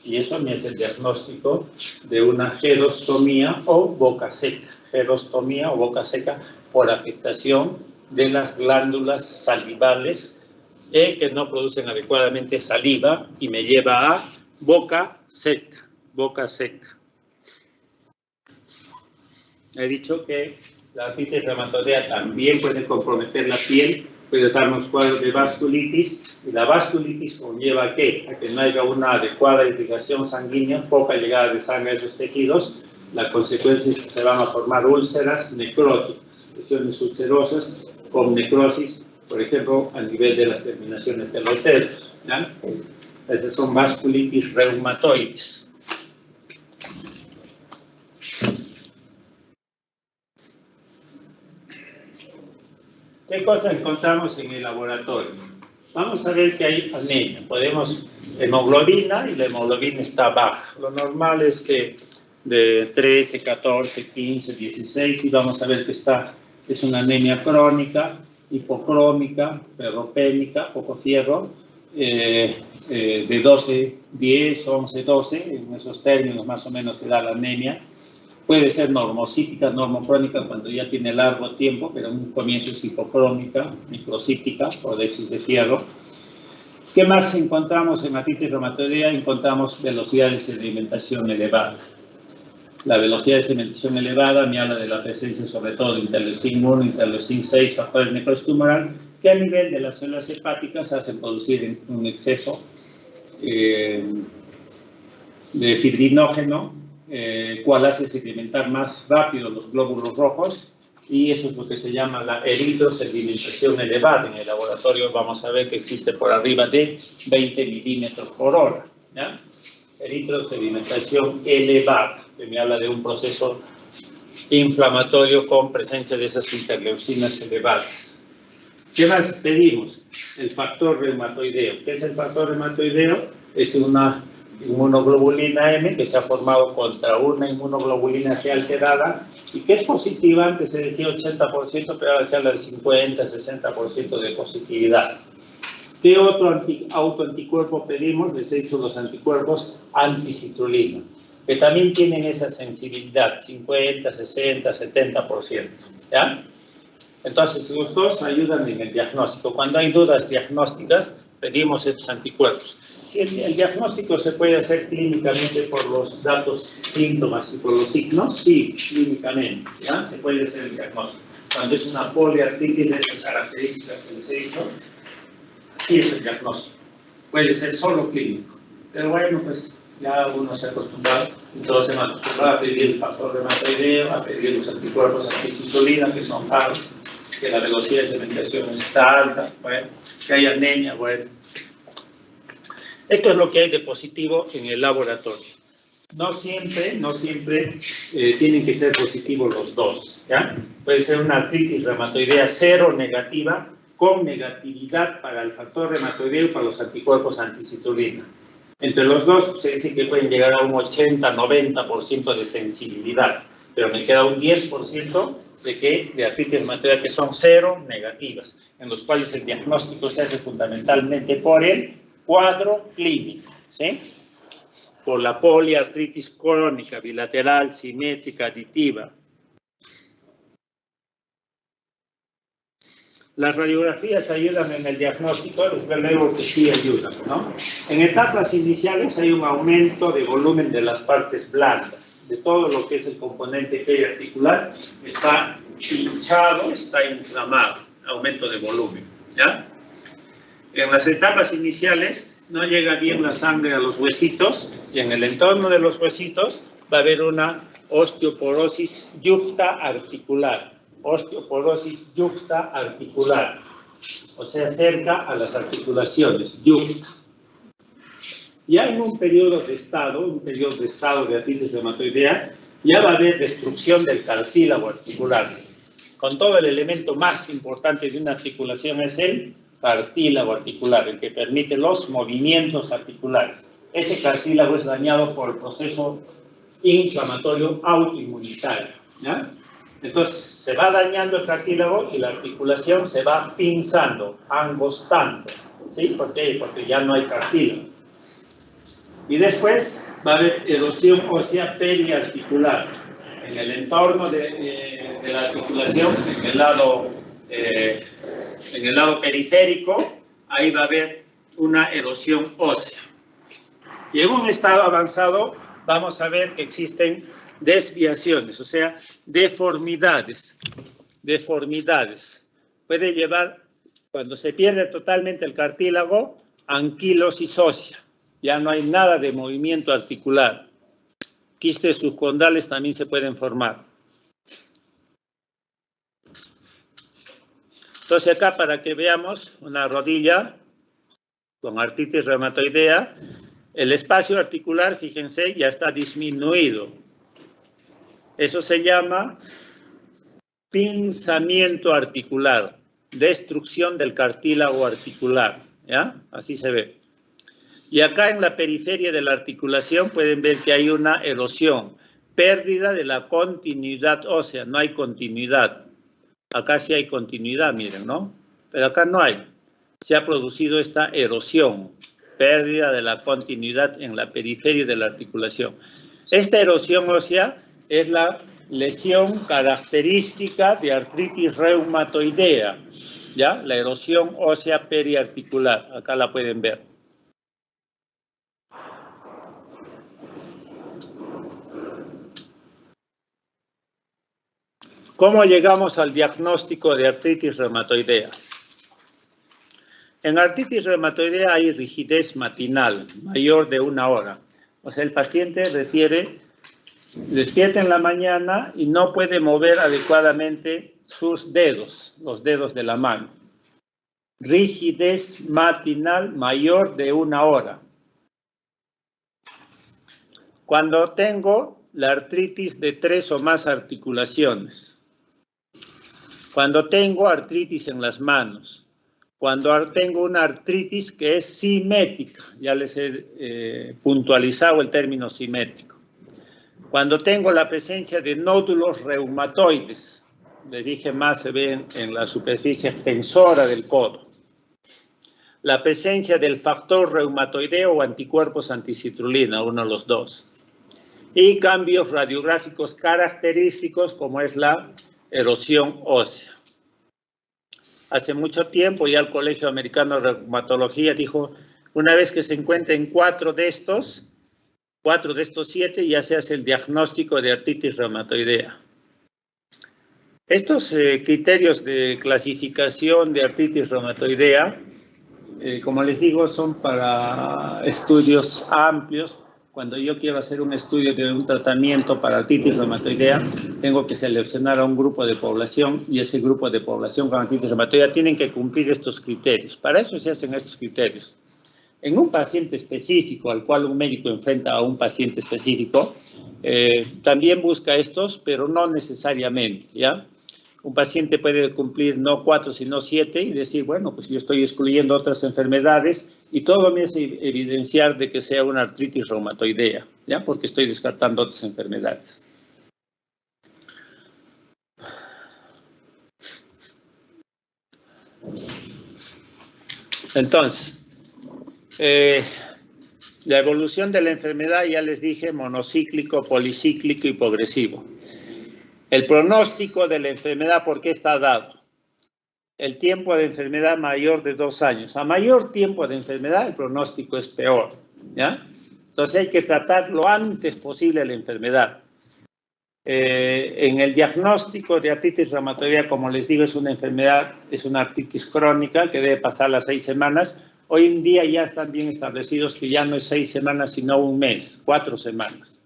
Y eso me hace el diagnóstico de una gerostomía o boca seca. Gerostomía o boca seca por afectación de las glándulas salivales que no producen adecuadamente saliva y me lleva a boca seca, boca seca. He dicho que la artritis reumatoidea también puede comprometer la piel, puede darnos cuadros de vasculitis, y la vasculitis conlleva ¿a qué? A que no haya una adecuada irrigación sanguínea, poca llegada de sangre a esos tejidos. La consecuencia es que se van a formar úlceras necróticas, lesiones ulcerosas con necrosis, por ejemplo, a nivel de las terminaciones de los dedos, ¿ya? Estas son vasculitis reumatoides. ¿Qué cosas encontramos en el laboratorio? Vamos a ver que hay anemia. Podemos hemoglobina, y la hemoglobina está baja. Lo normal es que de 13, 14, 15, 16, y vamos a ver que es una anemia crónica, hipocrómica, ferropénica, poco fierro, de 12, 10, 11, 12, en esos términos más o menos se da la anemia. Puede ser normocítica, normocrónica cuando ya tiene largo tiempo, pero en un comienzo es hipocrómica, microcítica, por déficit de fierro. ¿Qué más encontramos en artritis reumatoidea? Encontramos velocidad de sedimentación elevada. La velocidad de sedimentación elevada me habla de la presencia sobre todo de interleucin 1, interleucin 6, factores necrosis tumoral, que a nivel de las células hepáticas hacen producir un exceso de fibrinógeno, cual hace sedimentar más rápido los glóbulos rojos, y eso es lo que se llama la eritrosedimentación elevada. En el laboratorio vamos a ver que existe por arriba de 20 milímetros por hora, ¿ya? Eritrosedimentación elevada, que me habla de un proceso inflamatorio con presencia de esas interleucinas elevadas. ¿Qué más pedimos? El factor reumatoideo. ¿Qué es el factor reumatoideo? Es una inmunoglobulina M que se ha formado contra una inmunoglobulina G alterada y que es positiva. Antes se decía 80%, pero ahora se habla de 50, 60% de positividad. ¿Qué otro autoanticuerpo pedimos? Les he dicho los anticuerpos anticitrulina, que también tienen esa sensibilidad, 50, 60, 70%, ¿ya? Entonces, los dos ayudan en el diagnóstico. Cuando hay dudas diagnósticas, pedimos estos anticuerpos. Si el diagnóstico se puede hacer clínicamente por los datos, síntomas y por los signos, sí, clínicamente, ¿ya? Se puede hacer el diagnóstico. Cuando es una poliartritis de esas características que les he dicho, sí es el diagnóstico. Puede ser solo clínico. Pero bueno, pues ya uno se ha acostumbrado, todos se han acostumbrado a pedir el factor reumatoideo, a pedir los anticuerpos anticitolina, que son caros, que la velocidad de sedimentación está alta, bueno, que hay anemia, bueno. Esto es lo que hay de positivo en el laboratorio. No siempre tienen que ser positivos los dos, ¿ya? Puede ser una artritis reumatoidea cero negativa, con negatividad para el factor reumatoideo y para los anticuerpos anticitolina. Entre los dos se dice que pueden llegar a un 80-90% de sensibilidad, pero me queda un 10% de artritis reumatoidea que son cero negativas, en los cuales el diagnóstico se hace fundamentalmente por el cuadro clínico, ¿sí? Por la poliartritis crónica, bilateral, simétrica, aditiva. Las radiografías ayudan en el diagnóstico, desde luego que sí ayudan, ¿no? En etapas iniciales hay un aumento de volumen de las partes blandas, de todo lo que es el componente periarticular, está hinchado, está inflamado, aumento de volumen, ¿ya? En las etapas iniciales no llega bien la sangre a los huesitos y en el entorno de los huesitos va a haber una osteoporosis yucta articular. Osteoporosis yucta articular, o sea, cerca a las articulaciones, yucta. Ya en un periodo de estado de artritis reumatoidea, ya va a haber destrucción del cartílago articular. Con todo, el elemento más importante de una articulación es el cartílago articular, el que permite los movimientos articulares. Ese cartílago es dañado por el proceso inflamatorio autoinmunitario, ¿ya? Entonces, se va dañando el cartílago y la articulación se va pinzando, angostando, ¿sí? ¿Por qué? Porque ya no hay cartílago. Y después va a haber erosión ósea periarticular. En el entorno de la articulación, en el lado periférico, ahí va a haber una erosión ósea. Y en un estado avanzado vamos a ver que existen desviaciones, o sea, deformidades. Puede llevar, cuando se pierde totalmente el cartílago, anquilosis ósea. Ya no hay nada de movimiento articular. Quistes subcondales también se pueden formar. Entonces acá, para que veamos una rodilla con artritis reumatoidea, el espacio articular, fíjense, ya está disminuido. Eso se llama pinzamiento articular, destrucción del cartílago articular, ¿ya? Así se ve. Y acá en la periferia de la articulación pueden ver que hay una erosión, pérdida de la continuidad ósea, no hay continuidad. Acá sí hay continuidad, miren, ¿no? Pero acá no hay. Se ha producido esta erosión, pérdida de la continuidad en la periferia de la articulación. Esta erosión ósea es la lesión característica de artritis reumatoidea, ¿ya? La erosión ósea periarticular, acá la pueden ver. ¿Cómo llegamos al diagnóstico de artritis reumatoidea? En artritis reumatoidea hay rigidez matinal, mayor de 1 hora. O sea, el paciente despierta en la mañana y no puede mover adecuadamente sus dedos, los dedos de la mano. Rigidez matinal mayor de 1 hora. Cuando tengo la artritis de 3 o más articulaciones. Cuando tengo artritis en las manos, cuando tengo una artritis que es simétrica, ya les he puntualizado el término simétrico. Cuando tengo la presencia de nódulos reumatoides, les dije más, se ven en la superficie extensora del codo. La presencia del factor reumatoideo o anticuerpos anticitrulina, uno de los dos. Y cambios radiográficos característicos como es la erosión ósea. Hace mucho tiempo ya el Colegio Americano de Reumatología dijo, una vez que se encuentren 4 de estos 7, ya se hace el diagnóstico de artritis reumatoidea. Estos criterios de clasificación de artritis reumatoidea, como les digo, son para estudios amplios. Cuando yo quiero hacer un estudio de un tratamiento para artritis reumatoidea, tengo que seleccionar a un grupo de población y ese grupo de población con artritis reumatoidea tienen que cumplir estos criterios. Para eso se hacen estos criterios. En un paciente específico, al cual un médico enfrenta a un paciente específico, también busca estos, pero no necesariamente, ¿ya? Un paciente puede cumplir no 4, sino 7 y decir, bueno, pues yo estoy excluyendo otras enfermedades y todo me hace evidenciar de que sea una artritis reumatoidea, ¿ya? Porque estoy descartando otras enfermedades. Entonces, la evolución de la enfermedad, ya les dije, monocíclico, policíclico y progresivo. El pronóstico de la enfermedad, ¿por qué está dado? el tiempo de enfermedad mayor de 2 años. A mayor tiempo de enfermedad, el pronóstico es peor, ¿ya? Entonces hay que tratar lo antes posible la enfermedad. En el diagnóstico de artritis reumatoidea, como les digo, es una enfermedad, es una artritis crónica que debe pasar las 6 semanas. Hoy en día ya están bien establecidos que ya no es 6 semanas, sino un mes, 4 semanas.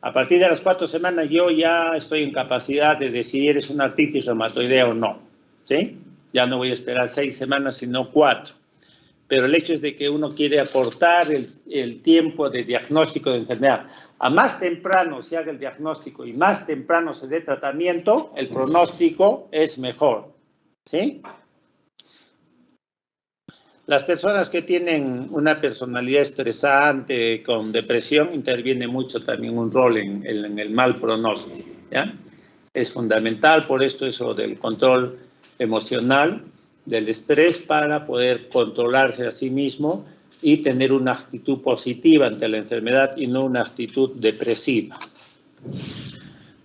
A partir de las 4 semanas yo ya estoy en capacidad de decidir es una artritis reumatoidea o no, ¿sí? Ya no voy a esperar 6 semanas, sino 4. Pero el hecho es de que uno quiere acortar el tiempo de diagnóstico de enfermedad. A más temprano se haga el diagnóstico y más temprano se dé tratamiento, el pronóstico es mejor, ¿sí? Las personas que tienen una personalidad estresante con depresión interviene mucho también un rol en el mal pronóstico, ¿ya? Es fundamental, por esto eso del control emocional, del estrés para poder controlarse a sí mismo y tener una actitud positiva ante la enfermedad y no una actitud depresiva.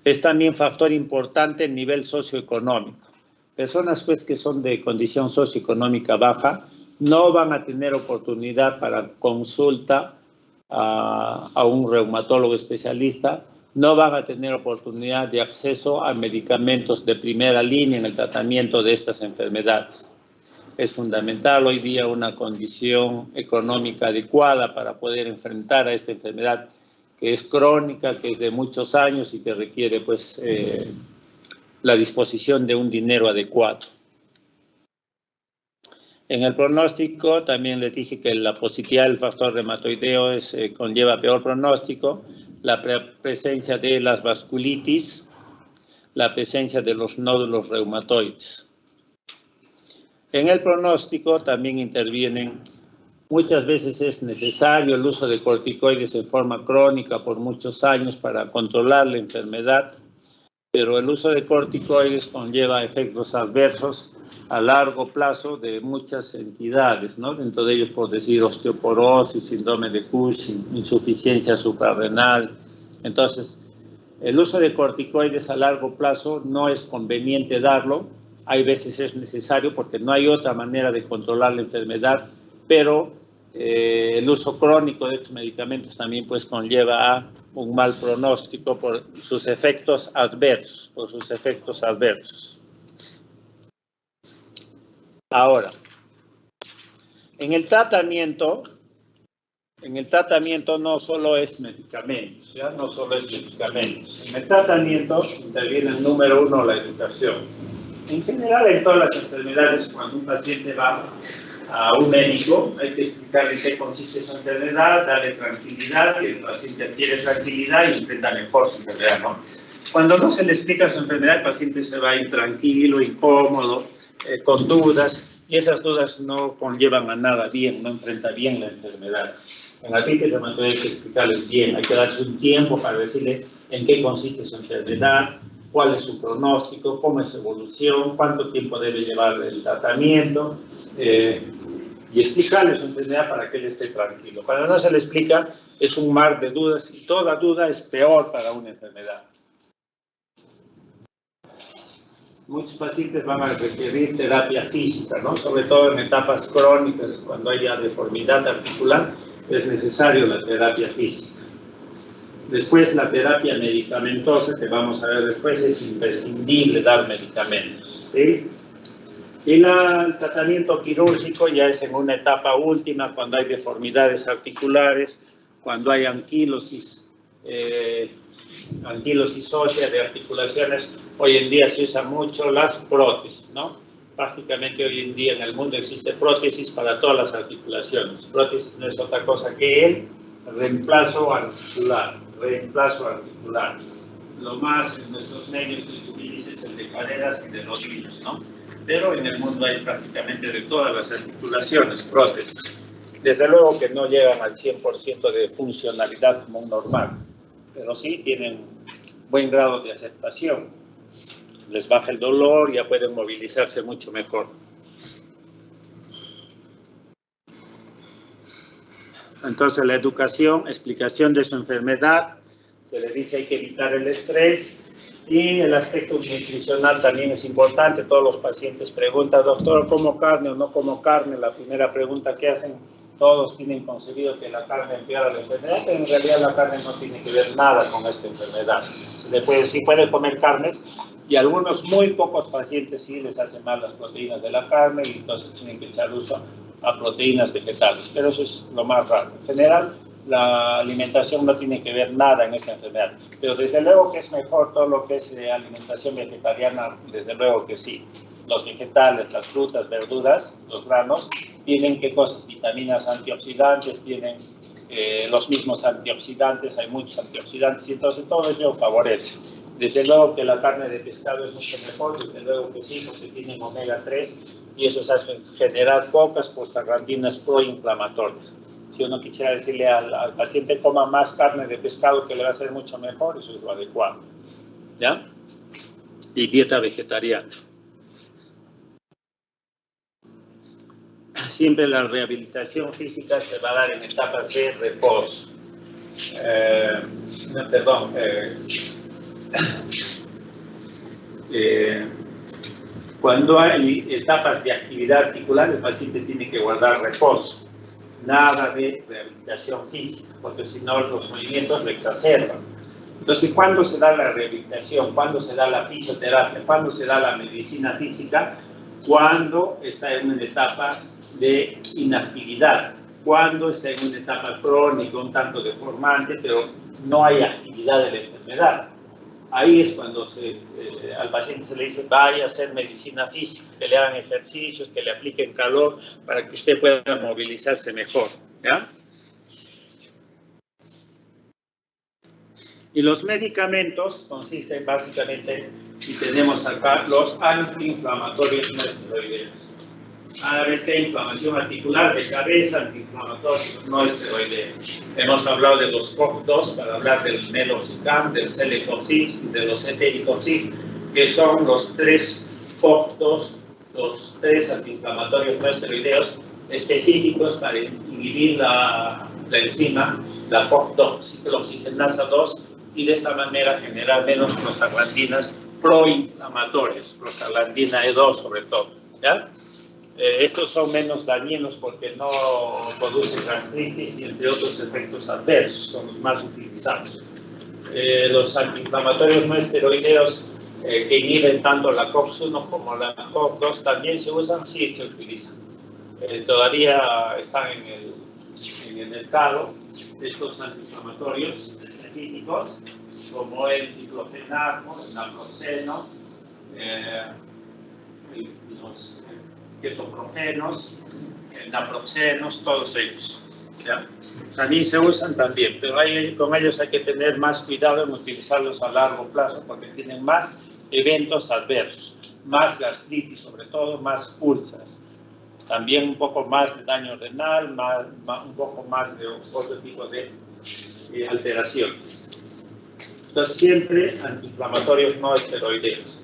Es también factor importante el nivel socioeconómico. Personas pues que son de condición socioeconómica baja no van a tener oportunidad para consulta a un reumatólogo especialista, no van a tener oportunidad de acceso a medicamentos de primera línea en el tratamiento de estas enfermedades. Es fundamental hoy día una condición económica adecuada para poder enfrentar a esta enfermedad que es crónica, que es de muchos años y que requiere pues la disposición de un dinero adecuado. En el pronóstico también les dije que la positividad del factor reumatoideo conlleva peor pronóstico, la presencia de las vasculitis, la presencia de los nódulos reumatoides. En el pronóstico también intervienen, muchas veces es necesario el uso de corticoides en forma crónica por muchos años para controlar la enfermedad, pero el uso de corticoides conlleva efectos adversos a largo plazo de muchas entidades, ¿no? Dentro de ellos, por decir, osteoporosis, síndrome de Cushing, insuficiencia suprarrenal. Entonces, el uso de corticoides a largo plazo no es conveniente darlo. Hay veces es necesario porque no hay otra manera de controlar la enfermedad, pero el uso crónico de estos medicamentos también pues conlleva a un mal pronóstico por sus efectos adversos, Ahora, en el tratamiento no solo es medicamentos, ¿ya? No solo es medicamentos. En el tratamiento interviene el número 1, la educación. En general, en todas las enfermedades, cuando un paciente va a un médico, hay que explicarle qué consiste su enfermedad, darle tranquilidad, que el paciente adquiere tranquilidad y enfrenta mejor su enfermedad, ¿no? Cuando no se le explica su enfermedad, el paciente se va intranquilo, incómodo, con dudas, y esas dudas no conllevan a nada bien, no enfrenta bien la enfermedad. En la artritis reumatoidea hay que explicarles bien, hay que darse un tiempo para decirle en qué consiste su enfermedad, cuál es su pronóstico, cómo es su evolución, cuánto tiempo debe llevar el tratamiento, y explicarle su enfermedad para que él esté tranquilo. Cuando no se le explica, es un mar de dudas y toda duda es peor para una enfermedad. Muchos pacientes van a requerir terapia física, ¿no? Sobre todo en etapas crónicas, cuando haya deformidad articular, es necesario la terapia física. Después, la terapia medicamentosa, que vamos a ver después, es imprescindible dar medicamentos, ¿sí? Y el tratamiento quirúrgico ya es en una etapa última, cuando hay deformidades articulares, cuando hay anquilosis ósea de articulaciones. Hoy en día se usan mucho las prótesis, ¿no? Prácticamente hoy en día en el mundo existe prótesis para todas las articulaciones. Prótesis no es otra cosa que el reemplazo articular. Lo más en nuestros medios que se utiliza es el de caderas y de rodillas, ¿no? Pero en el mundo hay prácticamente de todas las articulaciones prótesis. Desde luego que no llegan al 100% de funcionalidad como un normal, pero sí tienen buen grado de aceptación. Les baja el dolor y ya pueden movilizarse mucho mejor. Entonces la educación, explicación de su enfermedad, se le dice hay que evitar el estrés, Y el aspecto nutricional también es importante. Todos los pacientes preguntan, doctor, ¿como carne o no como carne? La primera pregunta que hacen, todos tienen concebido que la carne empeora la enfermedad, pero en realidad la carne no tiene que ver nada con esta enfermedad. Sí puede comer carnes, y algunos muy pocos pacientes sí les hacen mal las proteínas de la carne y entonces tienen que echar uso a proteínas vegetales, pero eso es lo más raro. En general, la alimentación no tiene que ver nada en esta enfermedad, pero desde luego que es mejor todo lo que es alimentación vegetariana, desde luego que sí. Los vegetales, las frutas, verduras, los granos, tienen ¿qué cosas? Vitaminas antioxidantes, tienen los mismos antioxidantes, hay muchos antioxidantes y entonces todo ello favorece. Desde luego que la carne de pescado es mucho mejor, desde luego que sí, porque tienen omega 3 y eso hace generar pocas prostaglandinas proinflamatorias. Si uno quisiera decirle al paciente coma más carne de pescado que le va a hacer mucho mejor, eso es lo adecuado. ¿Ya? Y dieta vegetariana. Siempre la rehabilitación física se va a dar en etapas de reposo. Cuando hay etapas de actividad articular, el paciente tiene que guardar reposo. Nada de rehabilitación física, porque si no los movimientos lo exacerban. Entonces, ¿cuándo se da la rehabilitación? ¿Cuándo se da la fisioterapia? ¿Cuándo se da la medicina física? Cuando está en una etapa de inactividad, cuando está en una etapa crónica, un tanto deformante, pero no hay actividad de la enfermedad. Ahí es cuando al paciente se le dice, vaya a hacer medicina física, que le hagan ejercicios, que le apliquen calor para que usted pueda movilizarse mejor. ¿Ya? Y los medicamentos consisten básicamente, y tenemos acá los antiinflamatorios no esteroideos. Cada vez que hay inflamación articular de cabeza, antiinflamatorios no esteroideos. Hemos hablado de los COX-2 para hablar del meloxicam, del celecoxib, de los cetericosib, que son los tres COX-2, los tres antiinflamatorios no esteroideos específicos para inhibir la enzima, la COX-2, ciclooxigenasa 2, y de esta manera generar menos prostaglandinas proinflamatorias, prostaglandina E2 sobre todo. ¿Ya? Estos son menos dañinos porque no producen gastritis y entre otros efectos adversos, son los más utilizados. Los antiinflamatorios no esteroideos que inhiben tanto la COX-1 como la COX-2 también se usan, sí se utilizan. Todavía están en el mercado estos antiinflamatorios específicos como el diclofenaco, el naproxeno, los ketoprogenos, naproxenos, todos ellos. ¿Ya? También se usan también, pero con ellos hay que tener más cuidado en utilizarlos a largo plazo porque tienen más eventos adversos, más gastritis sobre todo, más úlceras. También un poco más de daño renal, un poco más de otro tipo de alteraciones. Entonces siempre antiinflamatorios no esteroideos.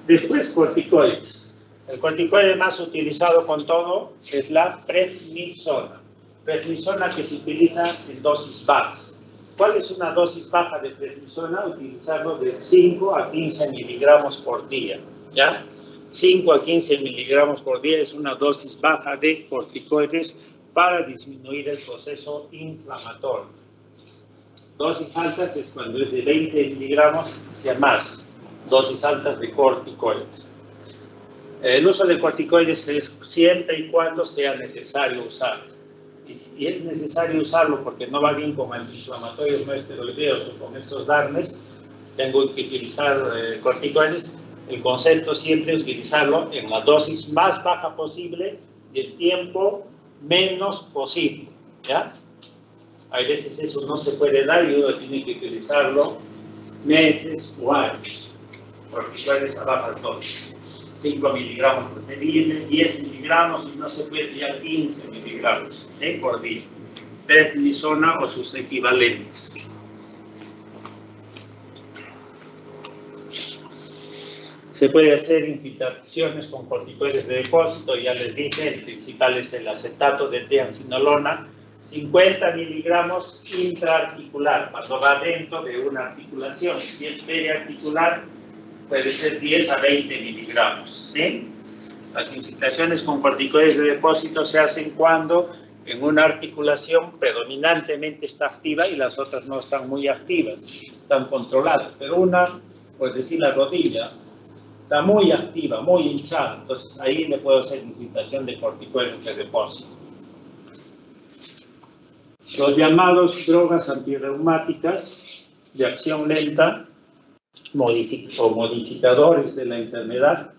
Después corticoides. El corticoide más utilizado con todo es la prednisona. Prednisona que se utiliza en dosis bajas. ¿Cuál es una dosis baja de prednisona? Utilizarlo de 5 a 15 miligramos por día. ¿Ya? 5 a 15 miligramos por día es una dosis baja de corticoides para disminuir el proceso inflamatorio. Dosis altas es cuando es de 20 miligramos hacia más. Dosis altas de corticoides. El uso de corticoides es siempre y cuando sea necesario usarlo. Y si es necesario usarlo porque no va bien con antiinflamatorios no esteroideos o con estos DARNES, tengo que utilizar corticoides. El concepto siempre es utilizarlo en la dosis más baja posible y el tiempo menos posible. ¿Ya? Hay veces eso no se puede dar y uno tiene que utilizarlo meses o años. Corticoides a bajas dosis. 5 miligramos preferible, 10 miligramos y no se puede ya 15 miligramos por día. Prednisona o sus equivalentes. Se puede hacer infiltraciones con corticoides de depósito, ya les dije, el principal es el acetato de teansinolona, 50 miligramos intraarticular, cuando va dentro de una articulación. Si es periarticular, puede ser 10 a 20 miligramos, ¿sí? Las inyectaciones con corticoides de depósito se hacen cuando en una articulación predominantemente está activa y las otras no están muy activas, están controladas. Pero una, por decir la rodilla, está muy activa, muy hinchada, entonces ahí le puedo hacer inyectación de corticoides de depósito. Los llamados drogas antirreumáticas de acción lenta o modificadores de la enfermedad,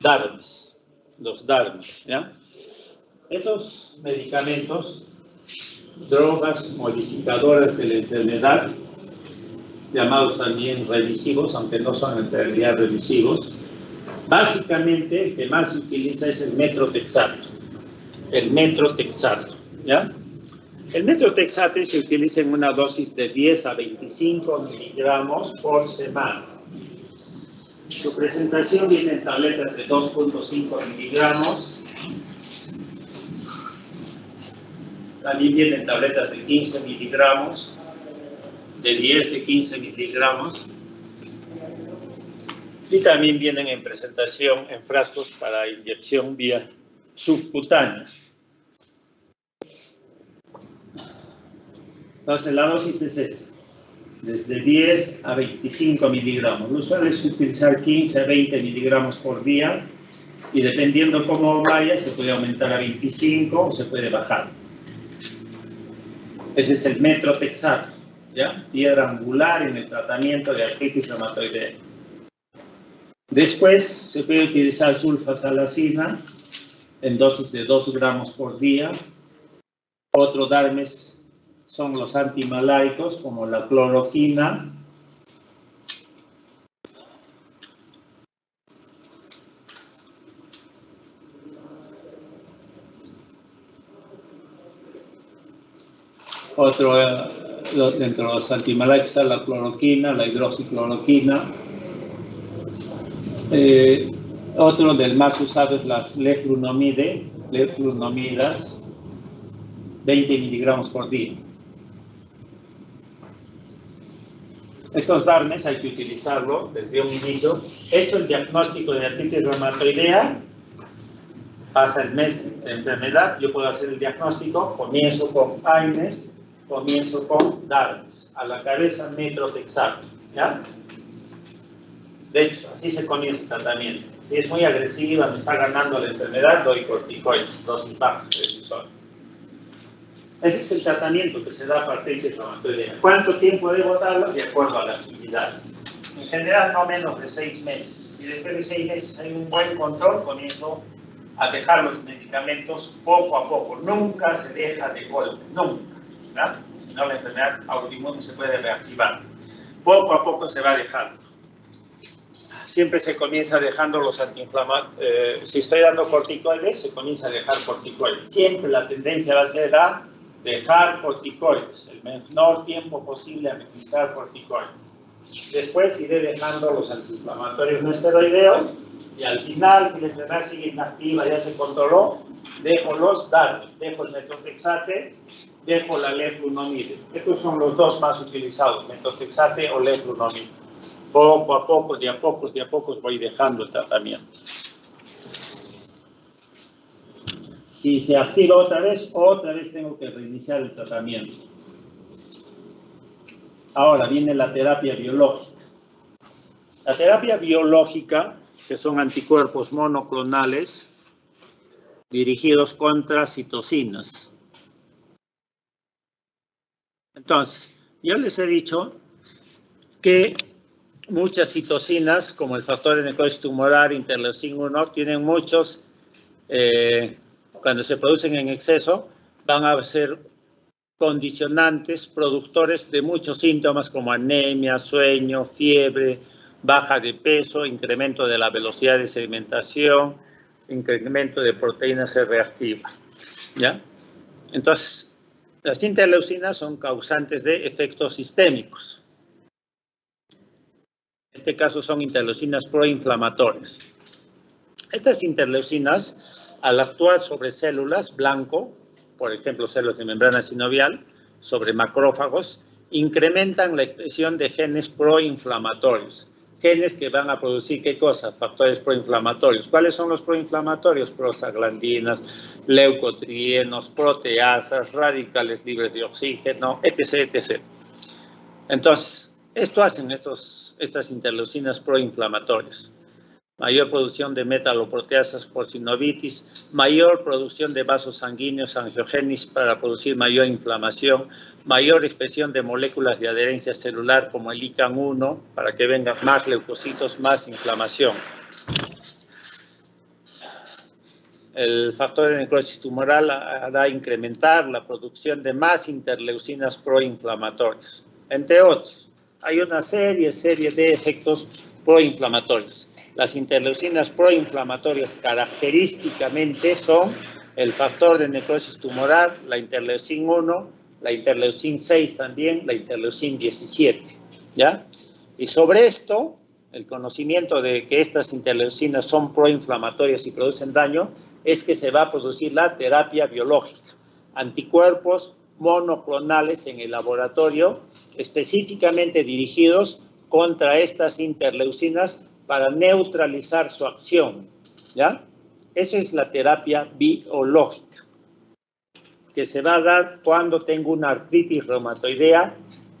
DARMs, los DARMs, ¿ya? Estos medicamentos, drogas modificadoras de la enfermedad, llamados también remisivos, aunque no son en realidad remisivos, básicamente el que más se utiliza es el metrotexato. El metrotexato, ¿ya? El metrotexate se utiliza en una dosis de 10 a 25 miligramos por semana. Su presentación viene en tabletas de 2.5 miligramos. También viene en tabletas de 15 miligramos, de 10 de 15 miligramos. Y también vienen en presentación en frascos para inyección vía subcutánea. Entonces la dosis es esa, desde 10 a 25 miligramos. Lo usual es utilizar 15 a 20 miligramos por día y dependiendo cómo vaya se puede aumentar a 25 o se puede bajar. Ese es el metrotexato, ¿ya? Piedra angular en el tratamiento de artritis reumatoidea. Después se puede utilizar sulfasalacina en dosis de 2 gramos por día. Otro DARMes son los antimalaicos como la cloroquina. Otro, dentro de los antimalaicos está la cloroquina, la hidroxicloroquina. Otro del más usado es la leflunomidas, 20 miligramos por día. Estos DARMes hay que utilizarlo desde un inicio. Hecho el diagnóstico de artritis reumatoidea, pasa el mes de enfermedad, yo puedo hacer el diagnóstico, comienzo con AINES, comienzo con DARMes, a la cabeza metrotexato, ¿ya? De hecho, así se comienza el tratamiento. Si es muy agresiva, me está ganando la enfermedad, doy corticoides, dosis bajas de cortisol. Ese es el tratamiento que se da para artritis reumatoidea. ¿Cuánto tiempo debo darlo? De acuerdo a la actividad. En general, no menos de 6 meses. Si después de 6 meses hay un buen control, comienzo a dejar los medicamentos poco a poco. Nunca se deja de golpe, nunca, ¿no? Si no, la enfermedad autoinmune se puede reactivar. Poco a poco se va dejando. Siempre se comienza dejando los antiinflamatorios. Si estoy dando corticoides, se comienza a dejar corticoides. Siempre la tendencia va a ser a dejar corticoides, el menor tiempo posible a administrar corticoides. Después iré dejando los antiinflamatorios no esteroideos y al final, si la enfermedad sigue inactiva, ya se controló, dejo los DARMes, dejo el metrotexate, dejo la leflunomide. Estos son los dos más utilizados, metrotexate o leflunomide. Poco a poco, de a pocos voy dejando el tratamiento. Si se activa otra vez tengo que reiniciar el tratamiento. Ahora viene la terapia biológica. La terapia biológica, que son anticuerpos monoclonales dirigidos contra citocinas. Entonces, yo les he dicho que muchas citocinas, como el factor de necrosis tumoral, interleucina 1, tienen muchos, cuando se producen en exceso, van a ser condicionantes, productores de muchos síntomas como anemia, sueño, fiebre, baja de peso, incremento de la velocidad de sedimentación, incremento de proteínas C reactiva, ¿ya? Entonces, las interleucinas son causantes de efectos sistémicos. En este caso son interleucinas proinflamatorias. Estas interleucinas, al actuar sobre células blanco, por ejemplo, células de membrana sinovial, sobre macrófagos, incrementan la expresión de genes proinflamatorios. Genes que van a producir, ¿qué cosa? Factores proinflamatorios. ¿Cuáles son los proinflamatorios? Prostaglandinas, leucotrienos, proteasas, radicales libres de oxígeno, etc., etc. Entonces, esto hacen estas interleucinas proinflamatorias. Mayor producción de metaloproteasas por sinovitis, mayor producción de vasos sanguíneos angiogénicos para producir mayor inflamación, mayor expresión de moléculas de adherencia celular como el ICAM1 para que vengan más leucocitos, más inflamación. El factor de necrosis tumoral hará incrementar la producción de más interleucinas proinflamatorias, entre otros. Hay una serie de efectos proinflamatorios. Las interleucinas proinflamatorias característicamente son el factor de necrosis tumoral, la interleucin 1, la interleucin 6 también, la interleucin 17, ¿ya? Y sobre esto, el conocimiento de que estas interleucinas son proinflamatorias y producen daño, es que se va a producir la terapia biológica, anticuerpos monoclonales en el laboratorio, específicamente dirigidos contra estas interleucinas para neutralizar su acción, ¿ya? Eso es la terapia biológica, que se va a dar cuando tengo una artritis reumatoidea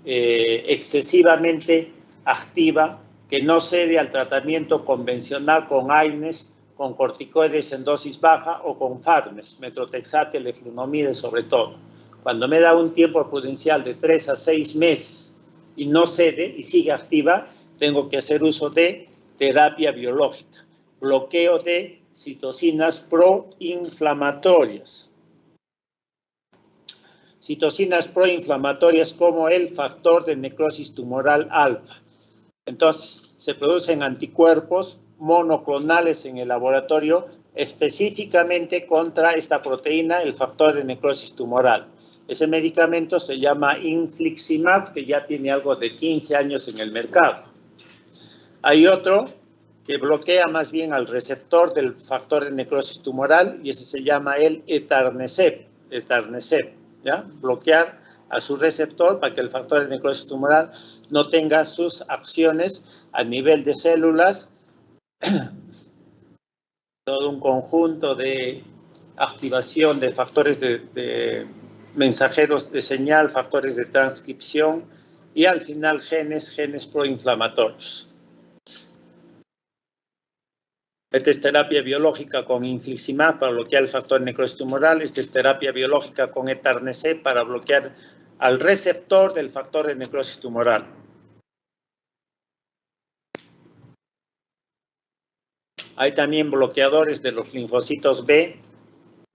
excesivamente activa, que no cede al tratamiento convencional con AINES, con corticoides en dosis baja o con FARMES, metrotexate, leflunomide sobre todo. Cuando me da un tiempo prudencial de 3 a 6 meses y no cede y sigue activa, tengo que hacer uso de terapia biológica, bloqueo de citocinas proinflamatorias. Citocinas proinflamatorias como el factor de necrosis tumoral alfa. Entonces, se producen anticuerpos monoclonales en el laboratorio específicamente contra esta proteína, el factor de necrosis tumoral. Ese medicamento se llama infliximab, que ya tiene algo de 15 años en el mercado. Hay otro que bloquea más bien al receptor del factor de necrosis tumoral y ese se llama el etarnecep, ¿ya? Bloquear a su receptor para que el factor de necrosis tumoral no tenga sus acciones a nivel de células, todo un conjunto de activación de factores de mensajeros de señal, factores de transcripción y al final genes proinflamatorios. Esta es terapia biológica con infliximab para bloquear el factor de necrosis tumoral. Esta es terapia biológica con etarnecep para bloquear al receptor del factor de necrosis tumoral. Hay también bloqueadores de los linfocitos B.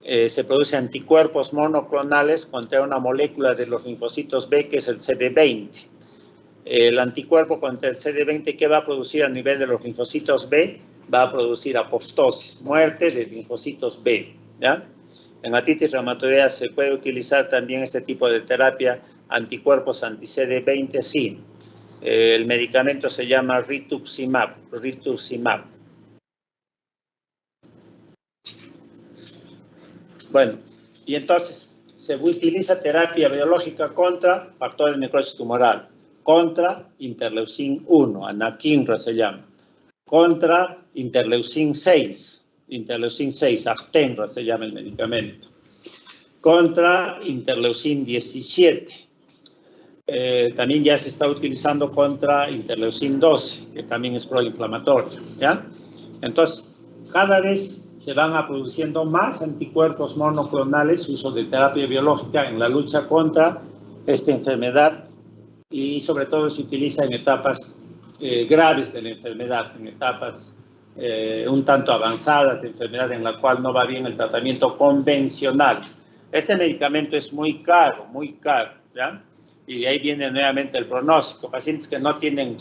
Se producen anticuerpos monoclonales contra una molécula de los linfocitos B que es el CD20. El anticuerpo contra el CD20, ¿qué va a producir a nivel de los linfocitos B? Va a producir apoptosis, muerte de linfocitos B, ¿ya? En artritis reumatoidea se puede utilizar también este tipo de terapia, anticuerpos anti-CD20, sí. El medicamento se llama rituximab. Bueno, y entonces se utiliza terapia biológica contra factor de necrosis tumoral, contra interleucin 1, anakinra se llama, contra interleucin 6, Actemra se llama el medicamento, contra interleucin 17. También ya se está utilizando contra interleucin 12, que también es proinflamatorio, ¿ya? Entonces, cada vez se van a produciendo más anticuerpos monoclonales, uso de terapia biológica en la lucha contra esta enfermedad y sobre todo se utiliza en etapas graves de la enfermedad, en etapas un tanto avanzadas de enfermedad en la cual no va bien el tratamiento convencional. Este medicamento es muy caro, ¿ya? Y de ahí viene nuevamente el pronóstico. Pacientes que no tienen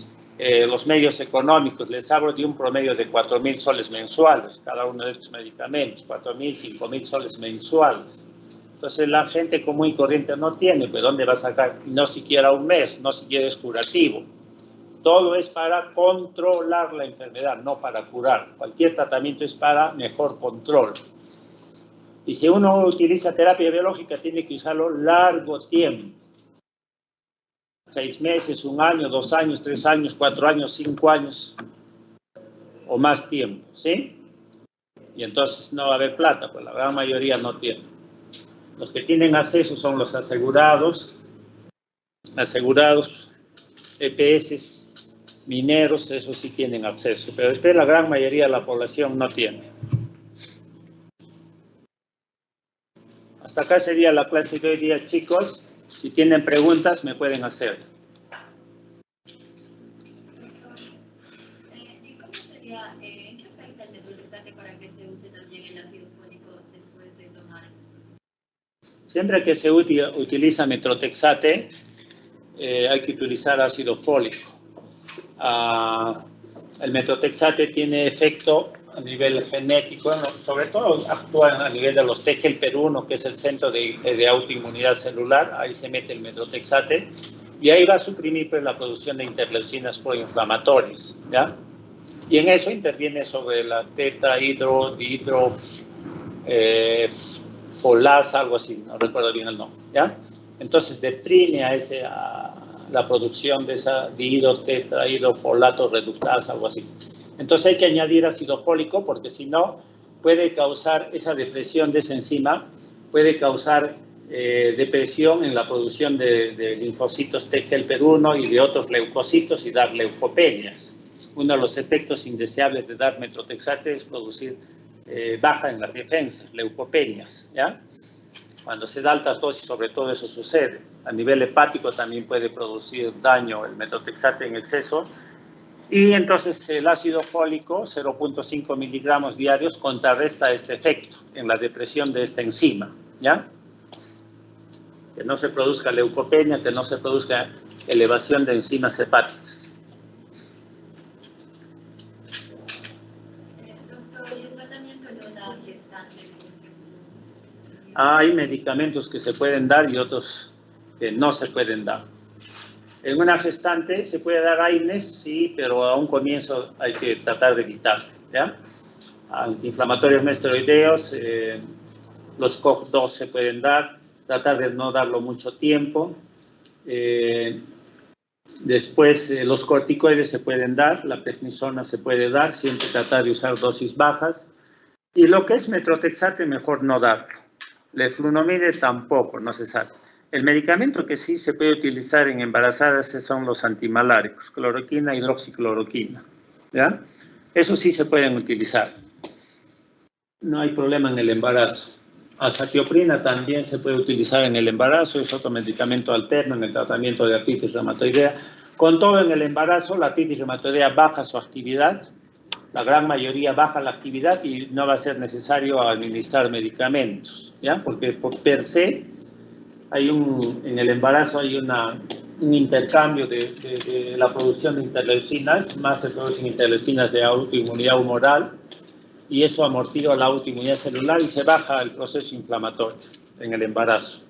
los medios económicos, les hablo de un promedio de 4.000 soles mensuales, cada uno de estos medicamentos, 4.000, 5.000 soles mensuales. Entonces la gente común y corriente no tiene, pero ¿dónde va a sacar? No siquiera un mes, no siquiera es curativo. Todo es para controlar la enfermedad, no para curar. Cualquier tratamiento es para mejor control. Y si uno utiliza terapia biológica, tiene que usarlo largo tiempo. 6 meses, 1 año, 2 años, 3 años, 4 años, 5 años o más tiempo, ¿sí? Y entonces no va a haber plata, pues la gran mayoría no tiene. Los que tienen acceso son los asegurados, EPS, mineros, esos sí tienen acceso, pero después la gran mayoría de la población no tiene. Hasta acá sería la clase de hoy día, chicos. Si tienen preguntas, me pueden hacer. ¿Y cómo sería, en qué afecta el metotrexate para que se use también el ácido fólico después de tomar? Siempre que se utiliza metotrexate, hay que utilizar ácido fólico. El metotrexate tiene efecto a nivel genético, sobre todo actúa a nivel de los T-helper1, que es el centro de autoinmunidad celular. Ahí se mete el metotrexate y ahí va a suprimir pues, la producción de interleucinas proinflamatorias, ¿ya? Y en eso interviene sobre la folasa, algo así, no recuerdo bien el nombre, ¿ya? Entonces deprime a la producción de esa dihidrotetrahidrofolato reductasa, algo así. Entonces hay que añadir ácido fólico porque si no puede causar esa depresión de esa enzima, puede causar depresión en la producción de linfocitos T-helper1 y de otros leucocitos y dar leucopenias. Uno de los efectos indeseables de dar metotrexate es producir baja en las defensas, leucopenias, ¿ya? Cuando se da altas dosis, sobre todo eso sucede. A nivel hepático también puede producir daño el metotrexate en exceso. Y entonces el ácido fólico, 0.5 miligramos diarios, contrarresta este efecto en la depresión de esta enzima, ¿ya? Que no se produzca leucopenia, que no se produzca elevación de enzimas hepáticas. Doctor, ¿y el tratamiento no da gestantes? Hay medicamentos que se pueden dar y otros que no se pueden dar. En una gestante se puede dar AINES, sí, pero a un comienzo hay que tratar de evitar, ¿ya? Antiinflamatorios no esteroideos, los COX-2 se pueden dar, tratar de no darlo mucho tiempo. Después los corticoides se pueden dar, la prednisona se puede dar, siempre tratar de usar dosis bajas. Y lo que es metotrexate mejor no darlo. Leflunomide tampoco, no se sabe. El medicamento que sí se puede utilizar en embarazadas son los antimaláricos, cloroquina, hidroxicloroquina, ¿ya? Eso sí se pueden utilizar. No hay problema en el embarazo. Azatioprina también se puede utilizar en el embarazo, es otro medicamento alterno en el tratamiento de artritis reumatoidea. Con todo, en el embarazo, la artritis reumatoidea baja su actividad, la gran mayoría baja la actividad y no va a ser necesario administrar medicamentos, ¿ya? Porque por per se, en el embarazo hay un intercambio de la producción de interleucinas, más se producen interleucinas de autoinmunidad humoral, y eso amortigua la autoinmunidad celular y se baja el proceso inflamatorio en el embarazo.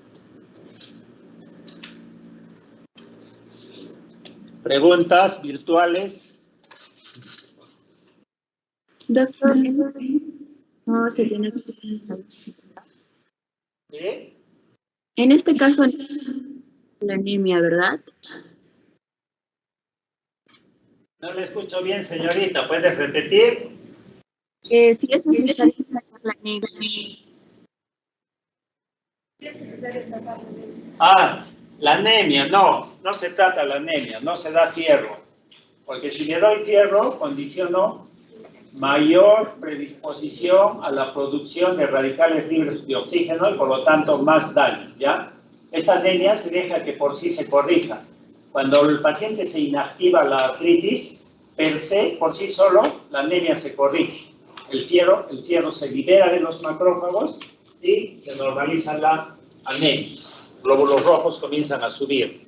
¿Preguntas virtuales? Doctor, no se tiene que... ¿Sí? En este caso, la anemia, ¿verdad? No le escucho bien, señorita. ¿Puedes repetir? Si es necesario sacar la anemia. La anemia, no se trata la anemia, no se da fierro. Porque si le doy fierro, condiciono mayor predisposición a la producción de radicales libres de oxígeno y por lo tanto más daño, ¿ya? Esta anemia se deja que por sí se corrija. Cuando el paciente se inactiva la artritis, per se, por sí solo, la anemia se corrige. El fierro se libera de los macrófagos y se normaliza la anemia. Glóbulos rojos comienzan a subir.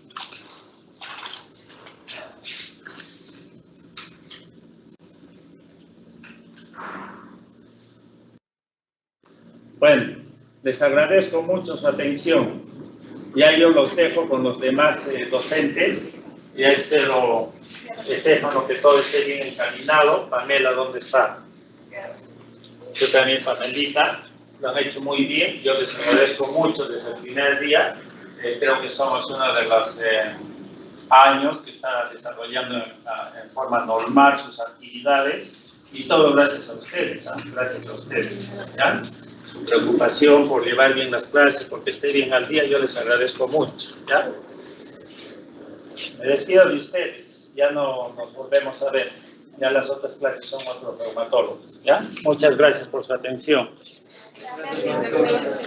Bueno, les agradezco mucho su atención. Ya yo los dejo con los demás docentes. Ya espero, Estefano, que todo esté bien encaminado. Pamela, ¿dónde está? Yo también, Pamelita. lo han hecho muy bien. Yo les agradezco mucho desde el primer día. Creo que somos uno de los años que está desarrollando en forma normal sus actividades, y todo gracias a ustedes, gracias a ustedes, ¿ya? Su preocupación por llevar bien las clases, porque esté bien al día, yo les agradezco mucho, ¿ya? Me despido de ustedes, ya no nos volvemos a ver, ya las otras clases son otros reumatólogos, ¿ya? Muchas gracias por su atención. Gracias, doctor.